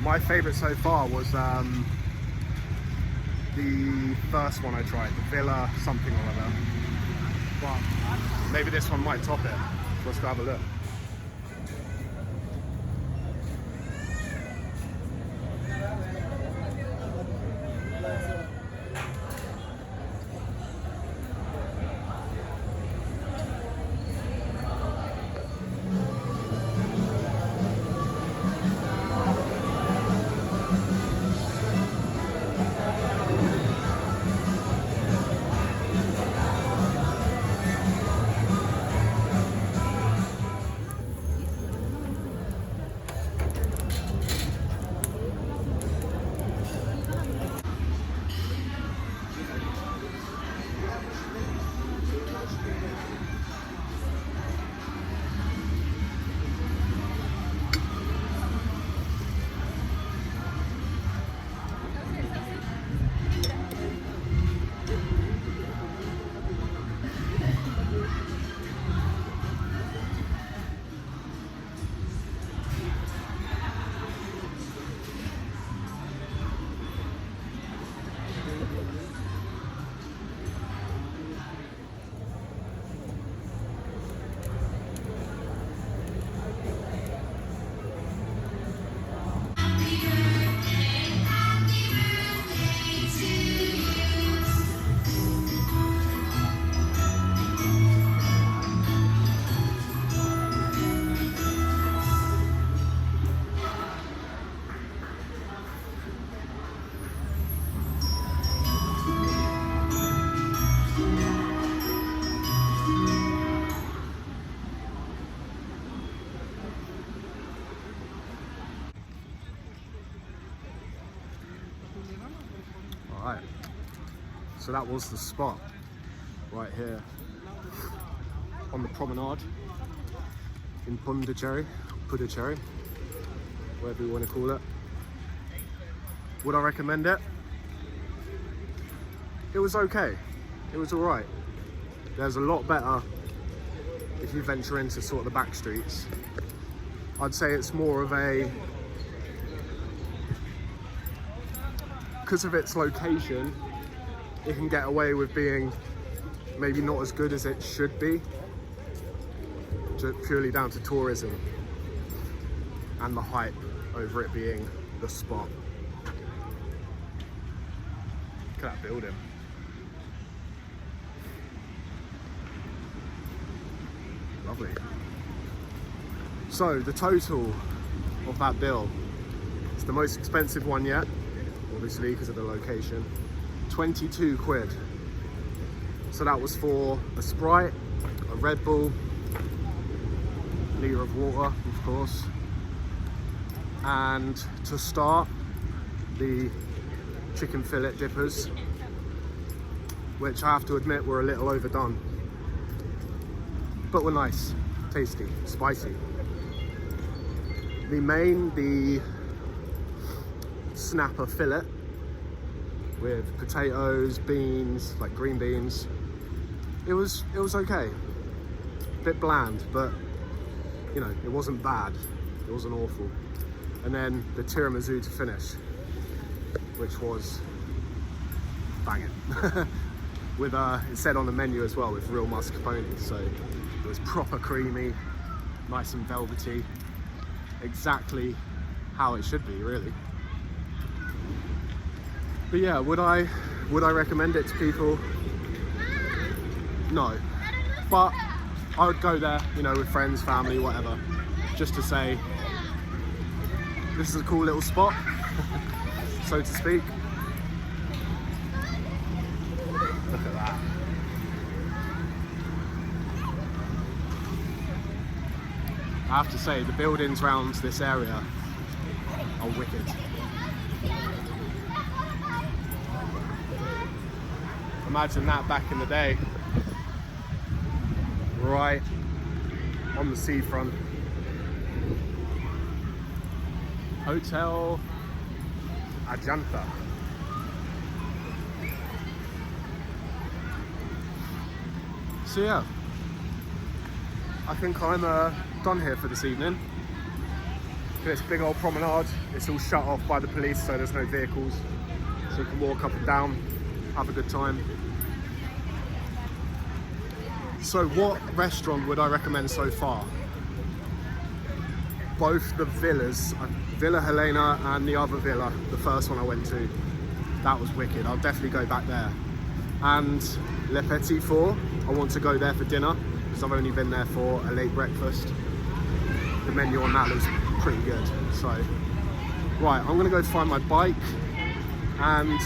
my favourite so far was the first one I tried, the Villa something or other. But maybe this one might top it. So let's go have a look. Alright, so that was The Spot right here on the promenade in Pondicherry, whatever you want to call it. Would I recommend it? It was okay. It was alright. There's a lot better if you venture into sort of the back streets. I'd say it's more of a because of its location, it can get away with being maybe not as good as it should be, just purely down to tourism and the hype over it being the spot. Look at that building. Lovely. So the total of that bill, it's the most expensive one yet, obviously because of the location, 22 quid. So that was for a Sprite, a Red Bull, a litre of water, of course, and to start, the chicken fillet dippers, which I have to admit were a little overdone, but were nice, tasty, spicy. The snapper fillet with potatoes, beans, like green beans. It was okay. A bit bland, but you know, it wasn't bad. It wasn't awful. And then the tiramisu to finish, which was banging. With it said on the menu as well, with real mascarpone, so it was proper creamy, nice and velvety, exactly how it should be, really. But yeah, would I recommend it to people? No, but I would go there, you know, with friends, family, whatever, just to say this is a cool little spot, so to speak. Look at that. I have to say, the buildings around this area are wicked. Imagine that back in the day, right on the seafront. Hotel Ajanta. So yeah, I think I'm done here for this evening. This big old promenade, it's all shut off by the police, so there's no vehicles, so you can walk up and down, have a good time. So what restaurant would I recommend so far? Both the villas, Villa Helena and the other villa, the first one I went to, that was wicked. I'll definitely go back there. And Le Petit Four, I want to go there for dinner because I've only been there for a late breakfast. The menu on that looks pretty good. So, right, I'm gonna go find my bike and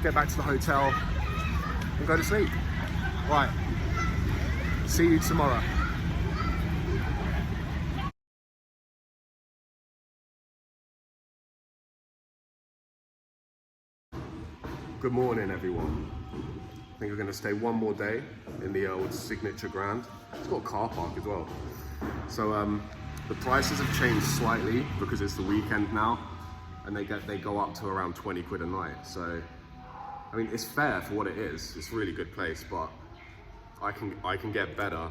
get back to the hotel and go to sleep. Right, see you tomorrow. Good morning, everyone. I think we're going to stay one more day in the old Signature Grand. It's got a car park as well. So the prices have changed slightly because it's the weekend now, and they go up to around 20 quid a night. So I mean, it's fair for what it is. It's a really good place, but I can get better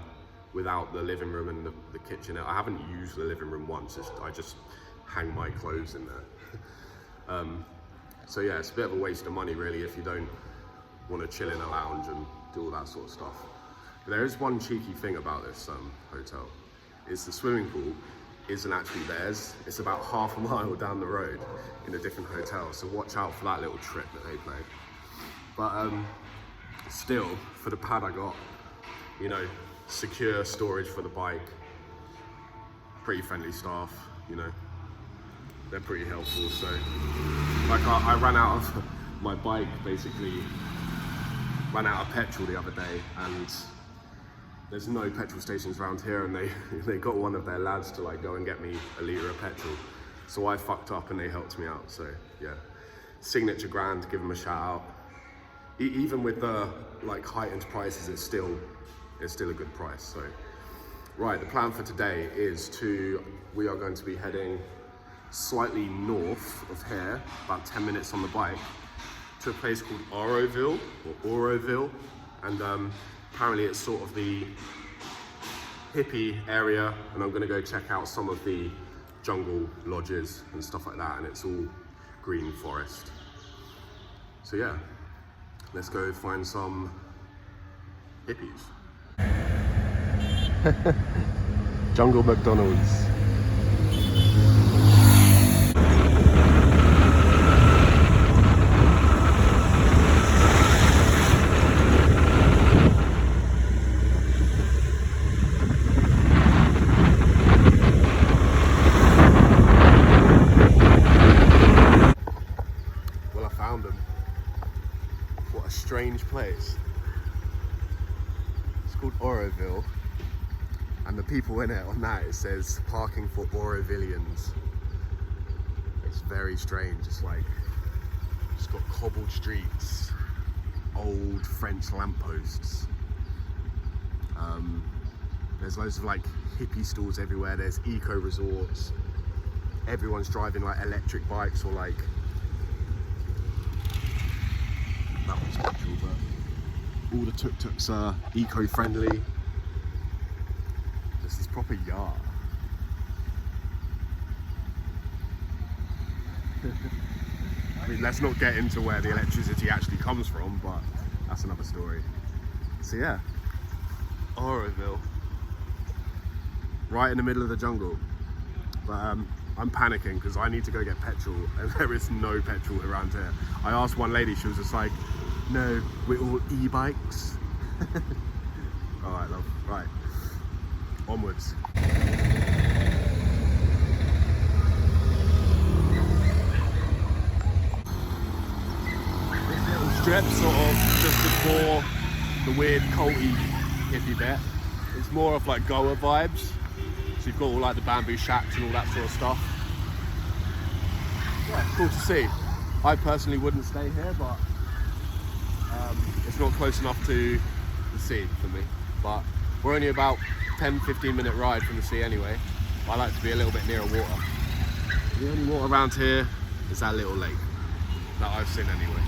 without the living room and the kitchen. I haven't used the living room once. I just hang my clothes in there. So yeah, it's a bit of a waste of money really if you don't want to chill in a lounge and do all that sort of stuff. But there is one cheeky thing about this hotel, is the swimming pool isn't actually theirs. It's about half a mile down the road in a different hotel, so watch out for that little trick that they play. But still, for the pad I got, you know, secure storage for the bike, pretty friendly staff, you know, they're pretty helpful. So like I ran out of my bike, basically ran out of petrol the other day, and there's no petrol stations around here, and they got one of their lads to like go and get me a litre of petrol. So I fucked up and they helped me out. So yeah, Signature Grand, give them a shout out. Even with the like heightened prices, it's still a good price. So right, the plan for today is we are going to be heading slightly north of here, about 10 minutes on the bike, to a place called Auroville, and apparently it's sort of the hippie area, and I'm going to go check out some of the jungle lodges and stuff like that, and it's all green forest. So yeah, let's go find some hippies. Jungle McDonald's. Well, I found them. What a strange place. It's called Oroville. And the people in it, on that, it says parking for Orovillians. It's very strange. It's like, it's got cobbled streets, old French lampposts. There's loads of like hippie stalls everywhere. There's eco resorts. Everyone's driving like electric bikes or like, that one's petrol, but all the tuk-tuks are eco-friendly. This is proper yard. I mean, let's not get into where the electricity actually comes from, but that's another story. So yeah, Oroville, right in the middle of the jungle. But I'm panicking because I need to go get petrol, and there is no petrol around here. I asked one lady, she was just like, "No, we're all e-bikes." All right, love. Right. Onwards. This little strip, sort of just before the weird culty hippie bit, it's more of like Goa vibes. So you've got all like the bamboo shacks and all that sort of stuff. Yeah, cool to see. I personally wouldn't stay here, but it's not close enough to the sea for me. But we're only about 10-15 minute ride from the sea anyway. I like to be a little bit nearer water. The only water around here is that little lake that I've seen anyway.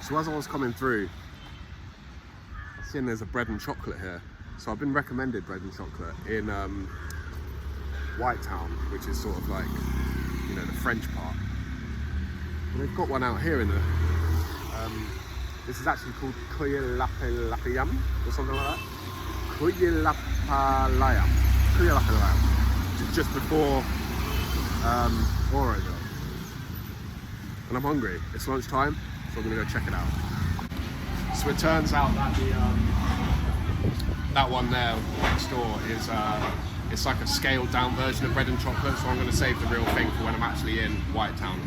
So as I was coming through, I've seen there's a bread and chocolate here. So I've been recommended bread and chocolate in White Town, which is sort of like, you know, the French part. But they've got one out here in the, this is actually called Kuyalapalayam or something like that. Kuyalapalayam. Kuyalapalayam. Just before Oroville. And I'm hungry. It's lunchtime, so I'm gonna go check it out. So it turns out that that one there next door is it's like a scaled down version of bread and chocolate, so I'm going to save the real thing for when I'm actually in White Town.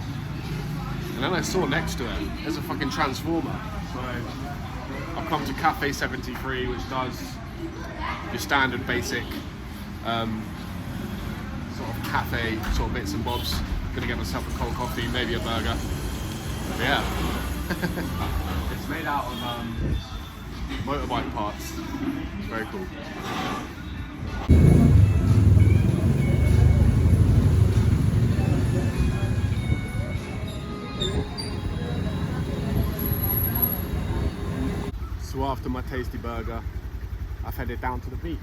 And then I saw next to it, there's a fucking transformer. So I've come to Cafe 73, which does your standard basic sort of cafe sort of bits and bobs. Gonna get myself a cold coffee, maybe a burger. But yeah, it's made out of motorbike parts. It's very cool. So after my tasty burger, I've headed down to the beach.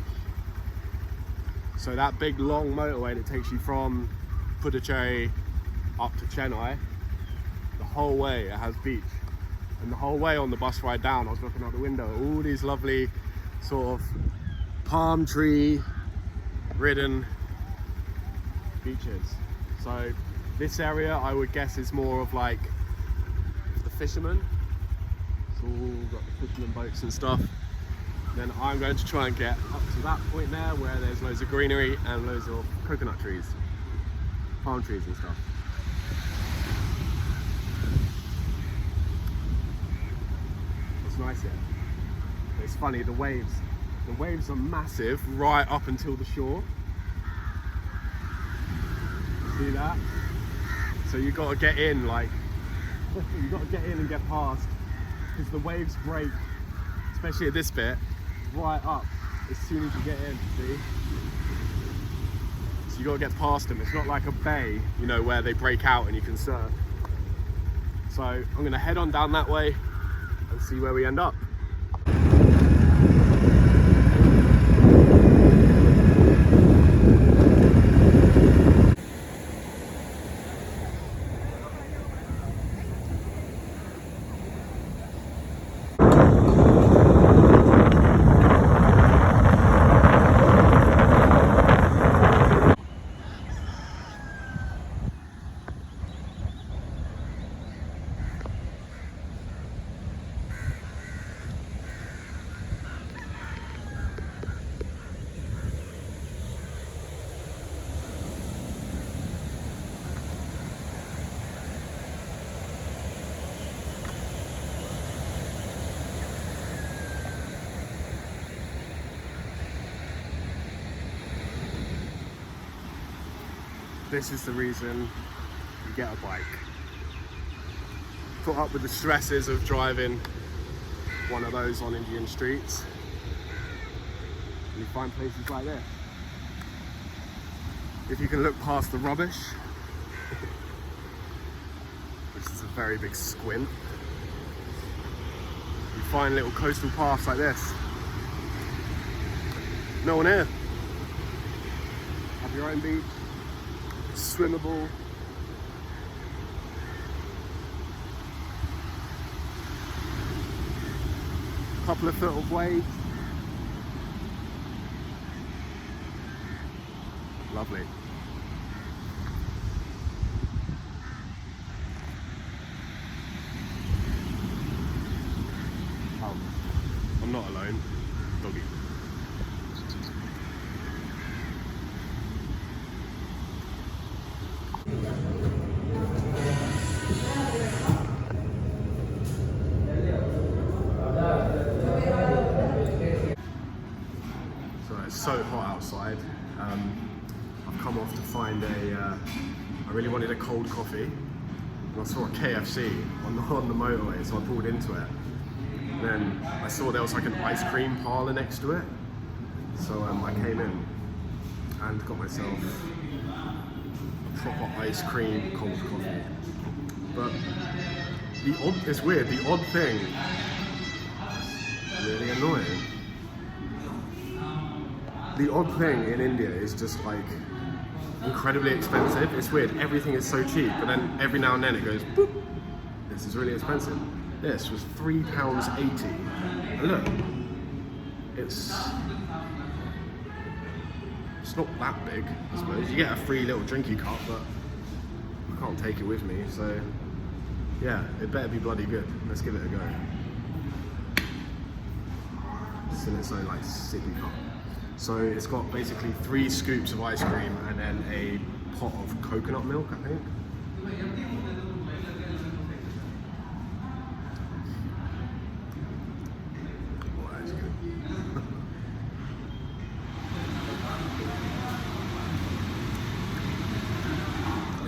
So that big long motorway that takes you from Pondicherry up to Chennai, the whole way it has beach. And the whole way on the bus ride down, I was looking out the window, all these lovely sort of palm tree ridden beaches. So this area I would guess is more of like the fishermen. It's all got the fishermen boats and stuff. Then I'm going to try and get up to that point there where there's loads of greenery and loads of coconut trees, palm trees and stuff. It's nice here. It's funny, the waves are massive right up until the shore. See that? So you got to get in, like, you got to get in and get past, because the waves break, especially at this bit, right up as soon as you get in, see? So you got to get past them. It's not like a bay, you know, where they break out and you can surf. So I'm going to head on down that way and see where we end up. this is the reason you get a bike. Put up with the stresses of driving one of those on Indian streets. And you find places like this. If you can look past the rubbish, which is a very big squint, you find little coastal paths like this. No one here. Have your own beach, swimmable. Couple of foot of waves. Lovely. Oh, I'm not alone. Doggy. It's so hot outside. I've come off to find I really wanted a cold coffee, and I saw a KFC on the motorway, so I pulled into it. And then I saw there was like an ice cream parlour next to it, so I came in and got myself a proper ice cream cold coffee. But it's weird, the odd thing, really annoying. The odd thing in India is just like incredibly expensive. It's weird, everything is so cheap, but then every now and then it goes boop. This is really expensive. This was £3.80. And look, it's not that big, I suppose. You get a free little drinky cup, but I can't take it with me, so yeah, it better be bloody good. Let's give it a go. It's in its own like sippy cup. So it's got basically 3 scoops of ice cream and then a pot of coconut milk, I think. Oh, that is good.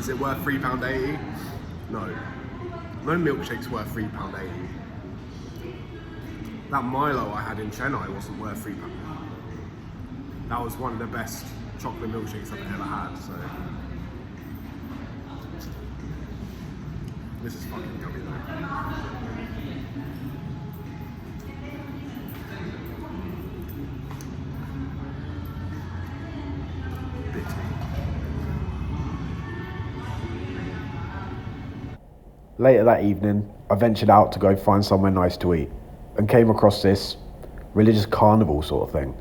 Is it worth £3.80? No. No milkshake's worth £3.80. That Milo I had in Chennai wasn't worth £3. That was one of the best chocolate milkshakes I've ever had, so. This is fucking yummy though. Later that evening, I ventured out to go find somewhere nice to eat and came across this religious carnival sort of thing.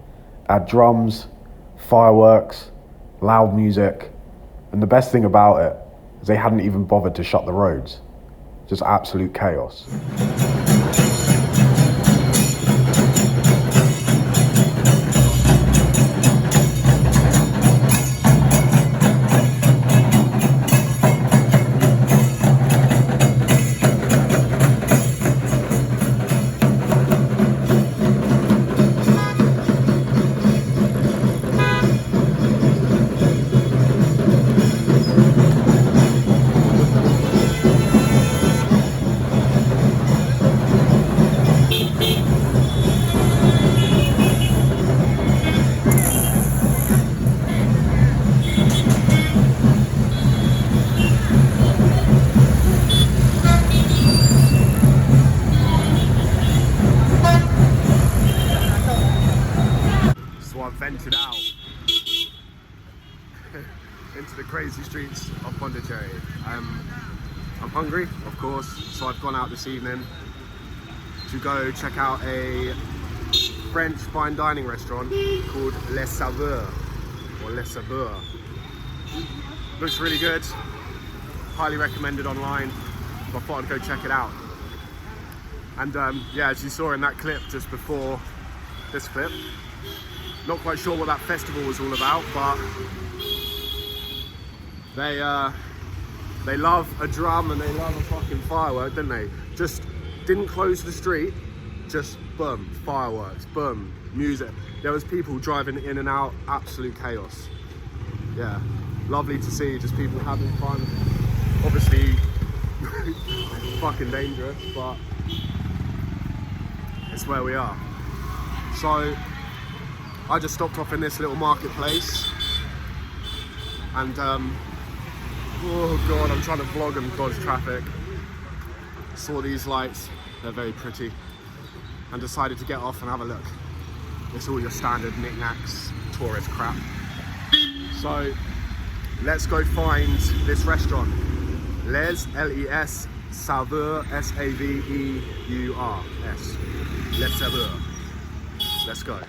It had drums, fireworks, loud music, and the best thing about it is they hadn't even bothered to shut the roads. Just absolute chaos. Ventured out into the crazy streets of Pondicherry. I'm hungry, of course, so I've gone out this evening to go check out a French fine dining restaurant called Les Saveurs, or Les Saveurs. Looks really good, highly recommended online, so I thought I'd go check it out. And yeah, as you saw in that clip just before this clip, not quite sure what that festival was all about, but they love a drum and they love a fucking firework, didn't they? Just didn't close the street, just boom, fireworks, boom, music. There was people driving in and out, absolute chaos. Yeah, lovely to see, just people having fun. Obviously, fucking dangerous, but it's where we are. So I just stopped off in this little marketplace, and oh god, I'm trying to vlog and dodge traffic. Saw these lights, they're very pretty, and decided to get off and have a look. It's all your standard knickknacks, tourist crap. So let's go find this restaurant. Les, L-E-S, Saveur, S-A-V-E-U-R-S. Les Saveur. Let's go.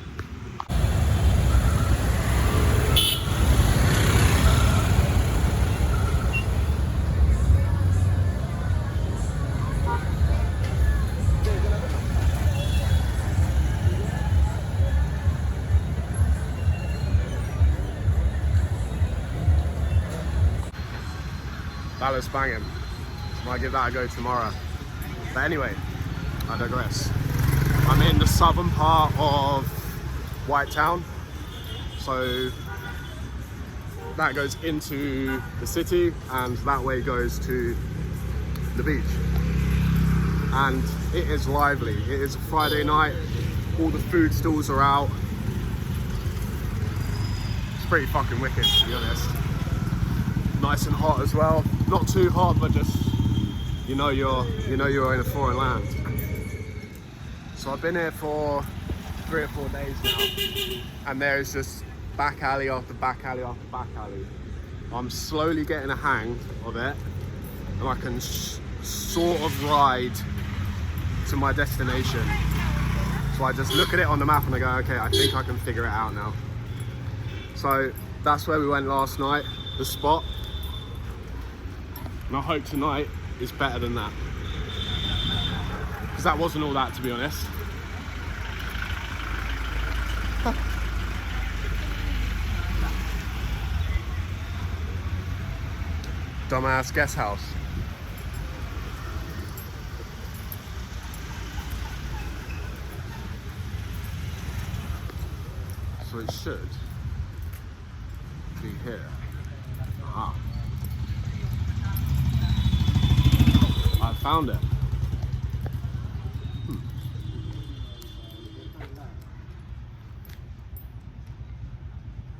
That looks banging. Might give that a go tomorrow. But anyway, I digress. I'm in the southern part of White Town. So that goes into the city and that way goes to the beach. And it is lively. It is a Friday night. All the food stalls are out. It's pretty fucking wicked, to be honest. Nice and hot as well. Not too hot, but just you're in a foreign land. So I've been here for 3 or 4 days now, and there's just back alley after back alley after back alley. I'm slowly getting a hang of it, and I can sort of ride to my destination. So I just look at it on the map and I go, okay, I think I can figure it out now. So that's where we went last night, the spot. And I hope tonight is better than that. Because that wasn't all that, to be honest. Dumbass guest house. So it should be here. Aha. I found it.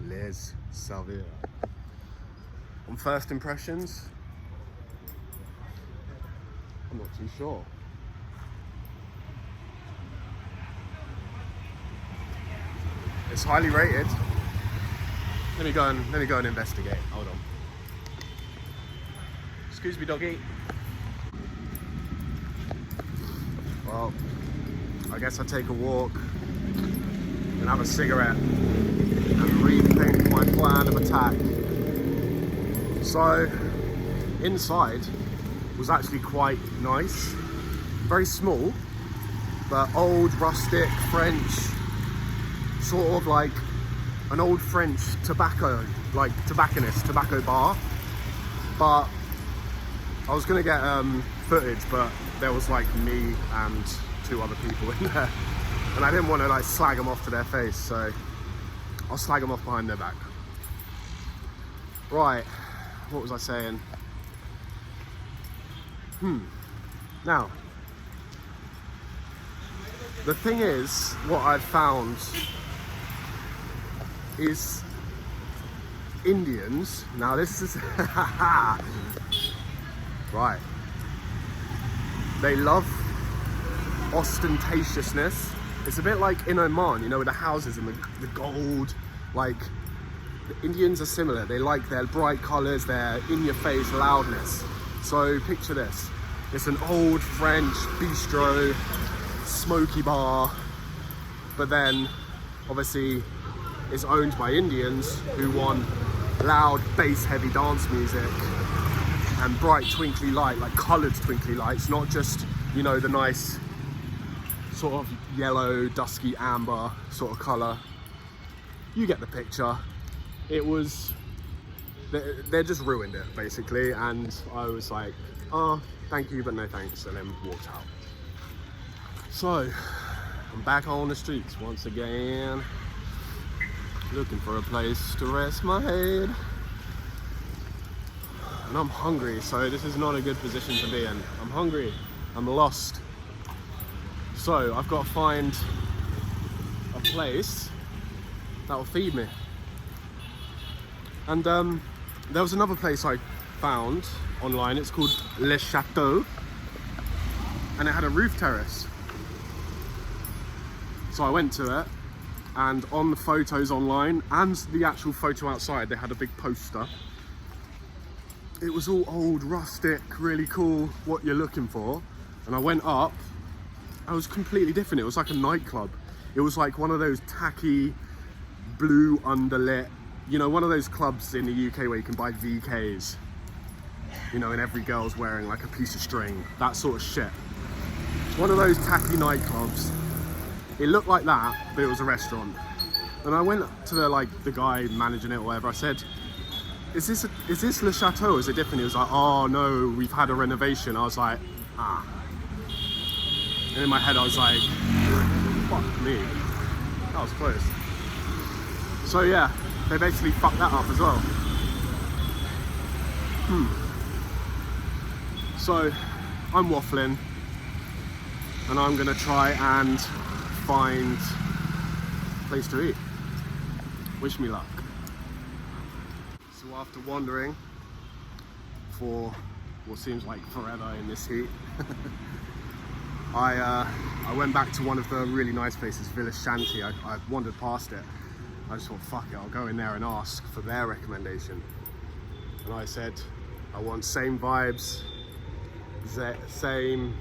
Les Saveur. On first impressions, I'm not too sure. It's highly rated. Let me go and investigate. Hold on. Excuse me, doggy. Well, I guess I take a walk and have a cigarette and rethink my plan of attack. So, inside was actually quite nice. Very small, but old, rustic, French, sort of like an old French tobacco, like tobacco bar. But I was gonna get footage, but there was like me and 2 other people in there, and I didn't want to like slag them off to their face, so I'll slag them off behind their back. Right, what was I saying? Now, the thing is, what I've found is Indians, now this is, right, they love ostentatiousness. It's a bit like in Oman, you know, with the houses and the gold, like, the Indians are similar. They like their bright colors, their in-your-face loudness. So picture this. It's an old French bistro, smoky bar, but then obviously it's owned by Indians who want loud bass heavy dance music and bright twinkly light, like coloured twinkly lights, not just, you know, the nice sort of yellow, dusky amber sort of colour. You get the picture. It was, they just ruined it basically, and I was like, oh, thank you, but no thanks, and then walked out. So, I'm back on the streets once again, looking for a place to rest my head. and I'm hungry, so this is not a good position to be in. I'm hungry, I'm lost. So I've got to find a place that will feed me. And there was another place I found online, it's called Le Chateau, and it had a roof terrace. So I went to it, and on the photos online and the actual photo outside, they had a big poster. It was all old, rustic, really cool, what you're looking for. And I went up, it was completely different. It was like a nightclub. It was like one of those tacky, blue underlit, you know, one of those clubs in the UK where you can buy VKs, you know, and every girl's wearing like a piece of string, that sort of shit. One of those tacky nightclubs. It looked like that, but it was a restaurant. And I went to the guy managing it or whatever. I said, is this Le Chateau? Is it different? He was like, oh no, we've had a renovation. I was like, ah. And in my head I was like, fuck me. That was close. So yeah, they basically fucked that up as well. So I'm waffling, and I'm gonna try and find a place to eat. Wish me luck. So after wandering for what seems like forever in this heat, I went back to one of the really nice places, Villa Shanti. I wandered past it. I just thought, fuck it, I'll go in there and ask for their recommendation. And I said, I want same vibes, same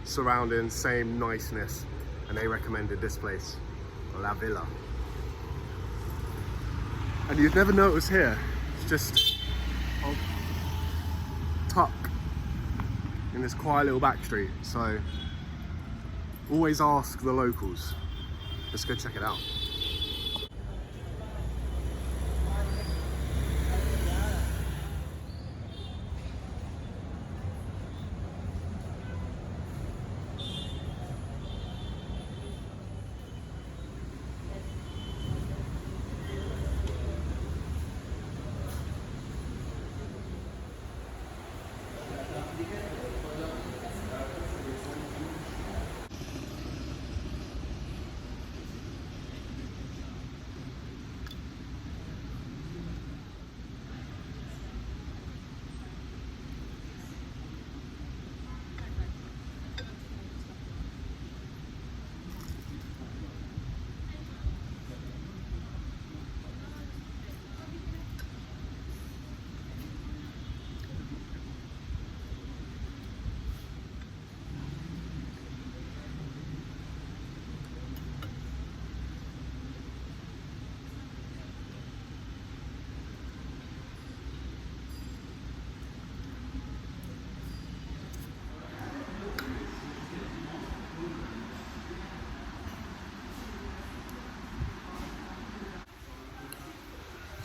surroundings, same niceness. And they recommended this place, La Villa. And you'd never know it was here. It's just tuck in this quiet little back street. So always ask the locals. Let's go check it out.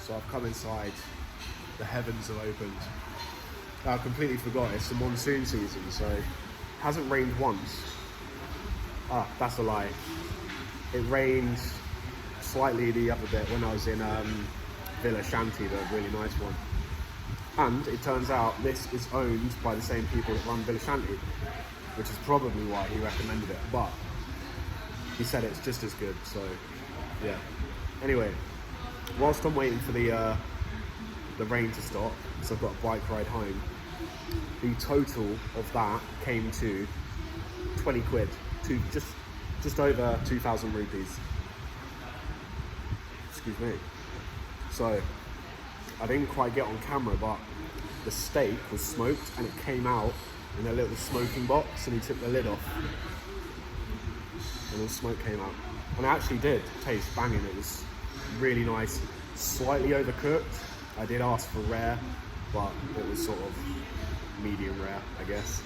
So I've come inside, the heavens have opened. I completely forgot, it's the monsoon season, so it hasn't rained once. Ah, that's a lie. It rained slightly the other bit when I was in Villa Shanti, the really nice one. And it turns out this is owned by the same people that run Villa Shanti, which is probably why he recommended it, but he said it's just as good, so yeah. Anyway, whilst I'm waiting for the rain to stop, so I've got a bike ride home, the total of that came to 20 quid, to just over 2,000 rupees. Excuse me. So, I didn't quite get on camera, but the steak was smoked and it came out in a little smoking box, and he took the lid off and the smoke came out. And it actually did taste banging. It was really nice, slightly overcooked. I did ask for rare, but it was sort of medium rare, I guess.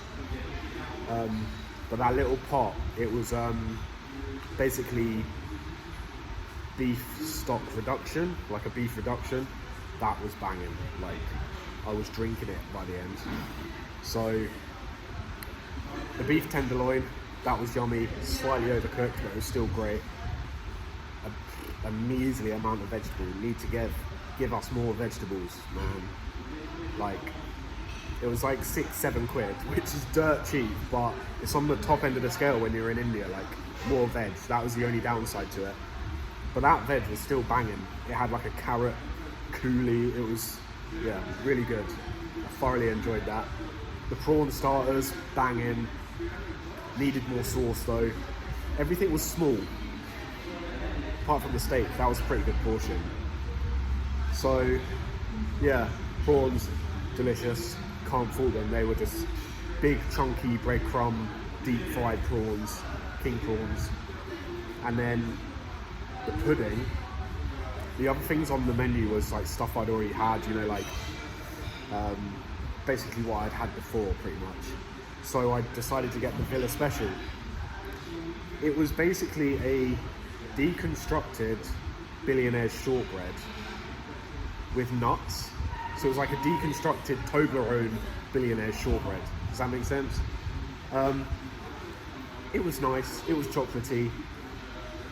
But that little pot, it was basically beef stock reduction, like a beef reduction. That was banging. Like, I was drinking it by the end. So the beef tenderloin, that was yummy, slightly overcooked, but it was still great. A measly amount of vegetable. We need to give us more vegetables, man. Like, It was like £6-7, which is dirt cheap, but it's on the top end of the scale when you're in India, like more veg. That was the only downside to it. But that veg was still banging. It had like a carrot coulis. It was, yeah, really good. I thoroughly enjoyed that. The prawn starters, banging. Needed more sauce though. Everything was small. Apart from the steak, that was a pretty good portion. So, yeah, prawns, delicious. Can't fault them. They were just big, chunky, breadcrumb, deep fried prawns, king prawns. And then the pudding. The other things on the menu was like stuff I'd already had, you know, like basically what I'd had before pretty much. So I decided to get the Villa Special. It was basically a deconstructed billionaire's shortbread with nuts. So it was like a deconstructed Toblerone billionaire's shortbread. Does that make sense? It was nice, it was chocolatey,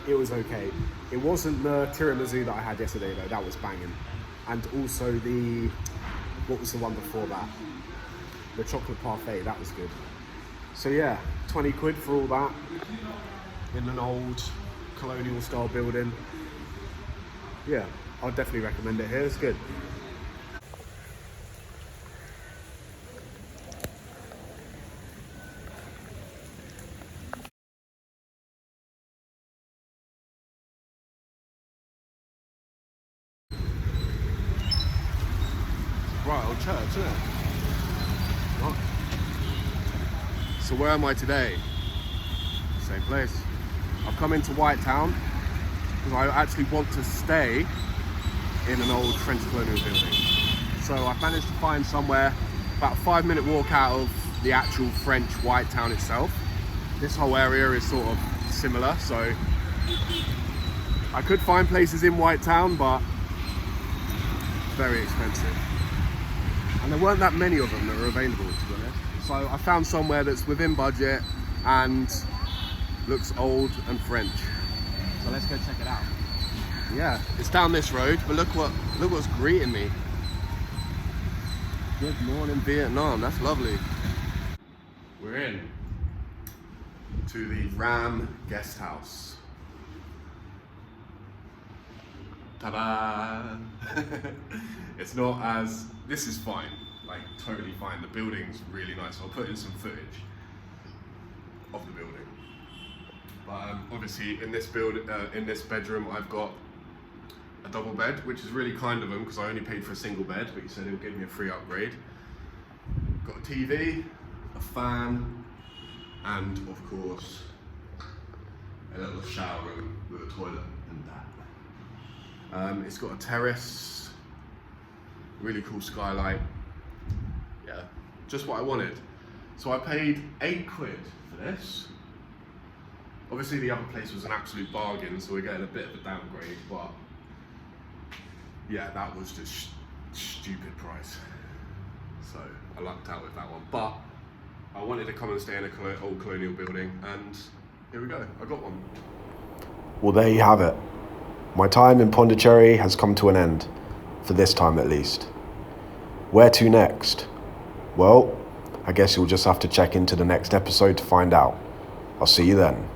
it was okay. It wasn't the tiramisu that I had yesterday though, that was banging. And also what was the one before that? The chocolate parfait, that was good. So yeah, 20 quid for all that in an old colonial style building. Yeah, I'd definitely recommend it here, it's good. Right, old church, isn't it? Right. So where am I today? Same place. I've come into White Town because I actually want to stay in an old French colonial building. So I've managed to find somewhere about a 5-minute walk out of the actual French White Town itself. This whole area is sort of similar, so I could find places in White Town, but very expensive. And there weren't that many of them that were available, to be honest. So I found somewhere that's within budget and looks old and French. So let's go check it out. Yeah, it's down this road, but look what's greeting me. Good morning, Vietnam. That's lovely. We're in to the Ram Guest House. Ta-da! It's not as, this is fine, like totally fine. The building's really nice. I'll put in some footage of the building. But obviously in this bedroom I've got a double bed, which is really kind of them because I only paid for a single bed, but he said he'll give me a free upgrade. Got a TV, a fan, and of course a little shower room with a toilet and that. It's got a terrace, really cool skylight. Yeah, just what I wanted. So I paid 8 quid for this. Obviously the other place was an absolute bargain, so we're getting a bit of a downgrade, but yeah, that was just stupid price. So I lucked out with that one. But I wanted to come and stay in an old colonial building, and here we go, I got one. Well, there you have it. My time in Pondicherry has come to an end, for this time at least. Where to next? Well, I guess you'll just have to check into the next episode to find out. I'll see you then.